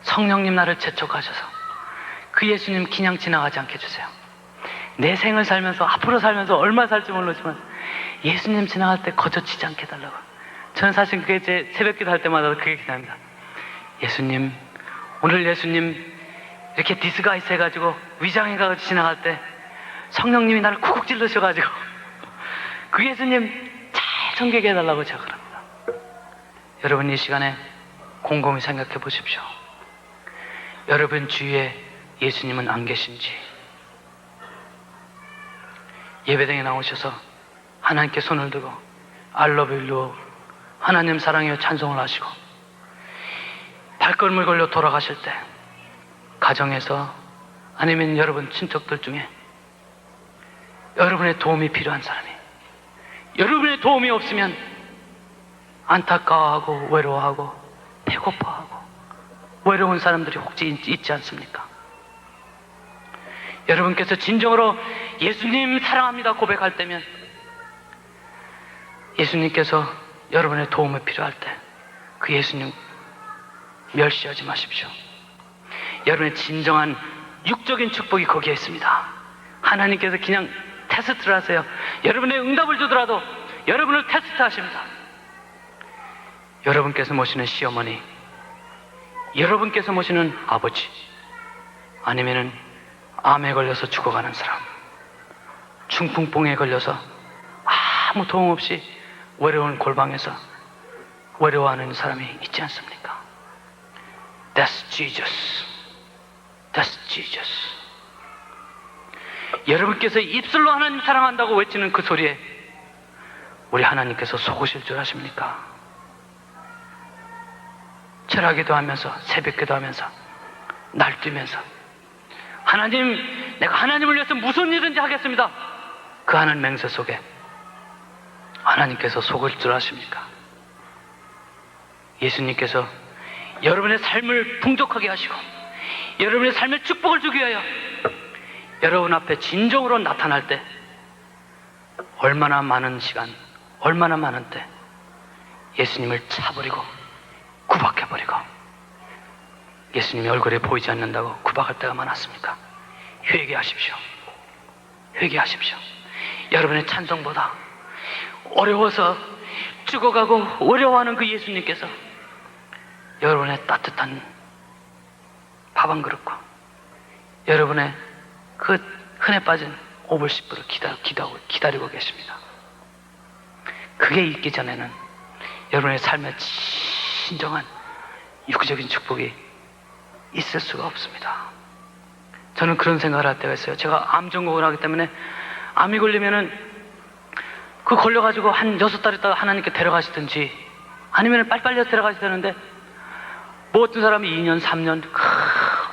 성령님 나를 재촉하셔서 그 예수님 그냥 지나가지 않게 해주세요. 내 생을 살면서 앞으로 살면서 얼마 살지 모르지만 예수님 지나갈 때 거저치지 않게 해달라고. 저는 사실 그게 제 새벽기도 할 때마다 그게 기도합니다. 예수님, 오늘 예수님 이렇게 디스가이스 해가지고 위장해가지고 지나갈 때 성령님이 나를 쿡쿡 찔러셔가지고 그 예수님 잘 섬기게 해달라고 제가 그럽니다. 여러분, 이 시간에 곰곰이 생각해 보십시오. 여러분 주위에 예수님은 안 계신지, 예배당에 나오셔서 하나님께 손을 들고 I love you Lord, 하나님 사랑해요 찬송을 하시고 발걸음을 걸려 돌아가실 때 가정에서 아니면 여러분 친척들 중에 여러분의 도움이 필요한 사람이, 여러분의 도움이 없으면 안타까워하고 외로워하고 배고파하고 외로운 사람들이 혹시 있지 않습니까? 여러분께서 진정으로 예수님 사랑합니다 고백할 때면 예수님께서 여러분의 도움이 필요할 때 그 예수님 멸시하지 마십시오. 여러분의 진정한 육적인 축복이 거기에 있습니다. 하나님께서 그냥 테스트를 하세요. 여러분의 응답을 주더라도 여러분을 테스트 하십니다. 여러분께서 모시는 시어머니, 여러분께서 모시는 아버지, 아니면은 암에 걸려서 죽어가는 사람, 중풍병에 걸려서 아무 도움 없이 외로운 골방에서 외로워하는 사람이 있지 않습니까? That's Jesus. That's Jesus. 여러분께서 입술로 하나님 사랑한다고 외치는 그 소리에 우리 하나님께서 속으실 줄 아십니까? 절하기도 하면서 새벽기도 하면서 날뛰면서 하나님, 내가 하나님을 위해서 무슨 일든지 하겠습니다. 그 하는 맹세 속에 하나님께서 속을 줄 아십니까? 예수님께서 여러분의 삶을 풍족하게 하시고 여러분의 삶에 축복을 주기 위하여 여러분 앞에 진정으로 나타날 때 얼마나 많은 시간, 얼마나 많은 때 예수님을 차버리고 구박해버리고 예수님이 얼굴에 보이지 않는다고 구박할 때가 많았습니까? 회개하십시오. 회개하십시오. 여러분의 찬송보다 어려워서 죽어가고 어려워하는 그 예수님께서 여러분의 따뜻한 밥 한 그릇과 여러분의 그 흔해 빠진 5불 10불을 기다리고 계십니다. 그게 있기 전에는 여러분의 삶에 진정한 육적인 축복이 있을 수가 없습니다. 저는 그런 생각을 할 때가 있어요. 제가 암 전공을 하기 때문에 암이 걸리면은 그 걸려가지고 한 6달 있다가 하나님께 데려가시든지 아니면 빨리빨리 데려가시다는데 뭐 어떤 사람이 2년, 3년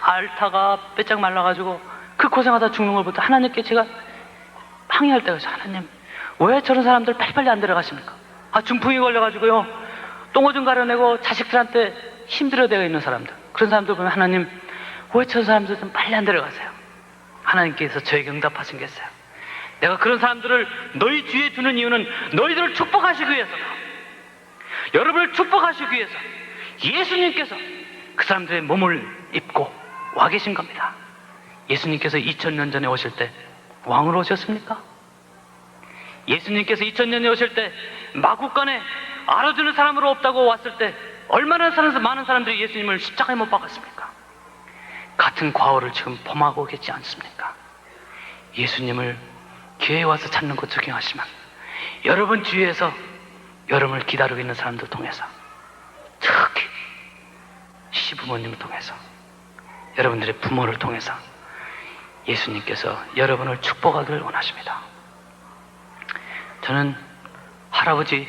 앓다가 빼짝 말라가지고 그 고생하다 죽는 걸 볼 때 하나님께 제가 항의할 때가 있어요. 하나님, 왜 저런 사람들 빨리빨리 안 데려가십니까? 중풍이 걸려가지고요 똥오줌 가려내고 자식들한테 힘들어되어 있는 사람들, 그런 사람들 보면 하나님, 왜 저런 사람들 좀 빨리 안 데려가세요? 하나님께서 저에게 응답하신 게 있어요. 내가 그런 사람들을 너희 주위에 두는 이유는 너희들을 축복하시기 위해서다. 여러분을 축복하시기 위해서 예수님께서 그 사람들의 몸을 입고 와 계신 겁니다. 예수님께서 2000년 전에 오실 때 왕으로 오셨습니까? 예수님께서 2000년에 오실 때 마국간에 알아주는 사람으로 없다고 왔을 때 얼마나 많은 사람들이 예수님을 십자가에 못 박았습니까? 같은 과오를 지금 범하고 계지 않습니까? 예수님을 교회에 와서 찾는 것 적용하시면 여러분 주위에서 여러분을 기다리고 있는 사람들 통해서, 특히 시부모님을 통해서, 여러분들의 부모를 통해서 예수님께서 여러분을 축복하기를 원하십니다. 저는 할아버지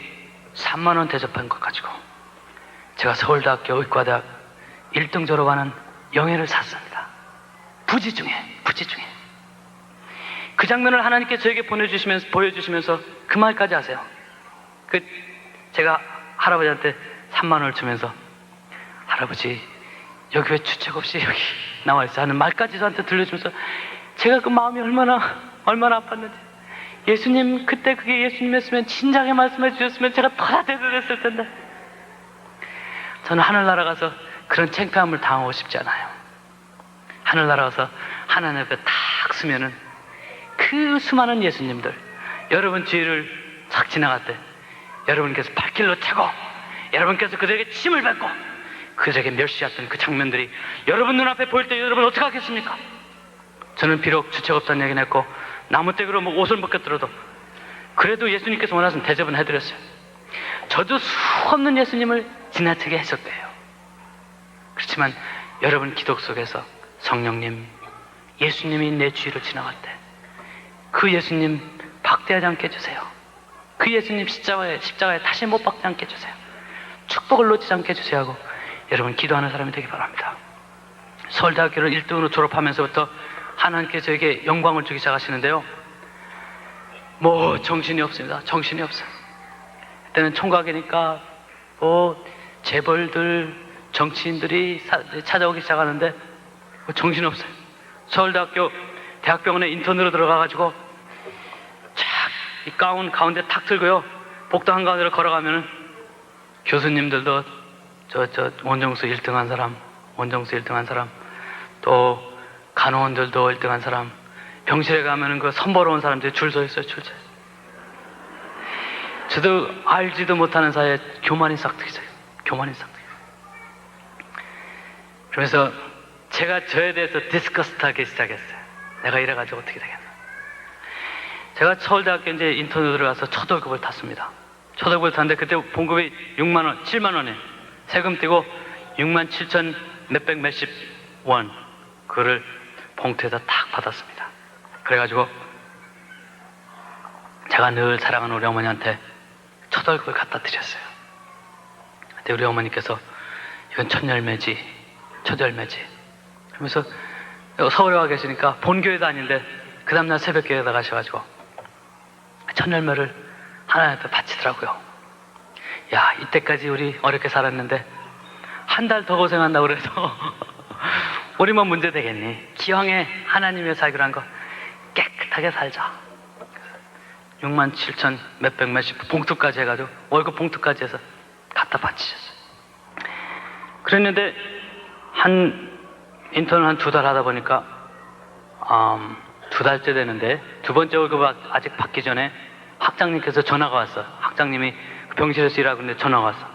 3만 원 대접한 것 가지고 제가 서울대학교 의과대학 1등 졸업하는 영예를 샀습니다. 부지 중에 그 장면을 하나님께 저에게 보여주시면서 그 말까지 하세요. 제가 할아버지한테 3만 원을 주면서 할아버지, 여기 왜 주책 없이 여기 나와 있어 하는 말까지 저한테 들려주면서 제가 그 마음이 얼마나 아팠는지, 예수님 그때 그게 예수님이었으면 진작에 말씀해 주셨으면 제가 더 대단했을 텐데, 저는 하늘나라 가서 그런 창피함을 당하고 싶지 않아요. 하늘나라 가서 하나님 앞에 탁 서면은 그 수많은 예수님들, 여러분 뒤를 착 지나갈 때 여러분께서 발길로 차고 여러분께서 그들에게 침을 뱉고 그들에게 멸시했던 그 장면들이 여러분 눈앞에 보일 때 여러분 어떻게 하겠습니까? 저는 비록 주책 없다는 얘기는 했고 나무떼기로 뭐 옷을 벗겼더라도 그래도 예수님께서 원하시면 대접은 해드렸어요. 저도 수없는 예수님을 지나치게 했었대요. 그렇지만 여러분 기도 속에서 성령님, 예수님이 내 주위로 지나갈 때 그 예수님 박대하지 않게 해주세요. 그 예수님 십자가에 다시 못 박지 않게 해주세요. 축복을 놓치지 않게 해주세요 하고 여러분 기도하는 사람이 되기 바랍니다. 서울대학교를 1등으로 졸업하면서부터 하나님께서 저에게 영광을 주기 시작하시는데요, 뭐 정신이 없습니다. 정신이 없어요. 그때는 총각이니까 뭐 재벌들, 정치인들이 찾아오기 시작하는데 뭐 정신이 없어요. 서울대학교 대학병원에 인턴으로 들어가가지고 착 이 가운 가운데 탁 들고요, 복도 한가운데로 걸어가면은 교수님들도 저 원정수 1등한 사람, 원정수 1등한 사람, 또 간호원들도 1등한 사람, 병실에 가면은 그 선 보러 온 사람들이 줄 서 있어요. 줄 서. 저도 알지도 못하는 사이에 교만이 싹트기죠. 교만이 싹트기. 그러면서 제가 저에 대해서 디스커스트하기 시작했어요. 내가 이래가지고 어떻게 되겠나. 제가 서울대학교 이제 인턴으로 들어가서 첫 월급을 탔습니다. 첫 월급을 탔는데 그때 봉급이 6만 원, 7만 원에 세금 떼고 6만 7천 몇백 몇십 원, 그거를 봉투에다 탁 받았습니다. 그래가지고 제가 늘 사랑하는 우리 어머니한테 첫 월급을 갖다 드렸어요. 그때 우리 어머니께서 이건 첫 열매지, 첫 열매지 하면서 서울에 와 계시니까 본교회도 아닌데 그 다음날 새벽교회에다 가셔가지고 첫 열매를 하나님한테 바치더라고요. 야, 이때까지 우리 어렵게 살았는데 한 달 더 고생한다고 그래서 우리만 문제 되겠니? 기왕에 하나님의 살기로 한 거 깨끗하게 살자. 6만 7천 몇백 몇십 봉투까지 해가지고 월급 봉투까지 해서 갖다 바치셨어요. 그랬는데 인턴을 한 2달 하다 보니까 2달째 되는데 두 번째 월급 아직 받기 전에 학장님께서 전화가 왔어요. 학장님이 병실에서 일하고 있는데 전화가 왔어.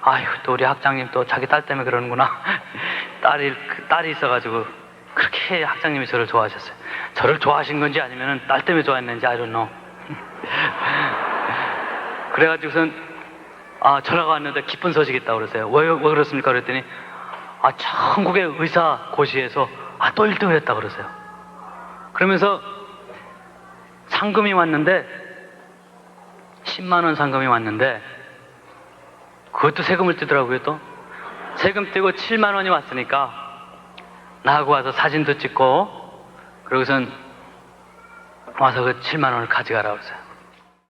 아휴, 또 우리 학장님 또 자기 딸 때문에 그러는구나. 딸이 있어가지고 그렇게 학장님이 저를 좋아하셨어요. 저를 좋아하신 건지 아니면 딸 때문에 좋아했는지 I don't know. 그래가지고선 전화가 왔는데 기쁜 소식이 있다고 그러세요. 왜 그렇습니까? 그랬더니 천국의 의사고시에서 또 1등을 했다고 그러세요. 그러면서 상금이 왔는데 10만 원 상금이 왔는데 그것도 세금을 떼더라고요. 또 세금 떼고 7만 원이 왔으니까 나하고 와서 사진도 찍고 그러고선 와서 그 7만 원을 가져가라고 그랬어요.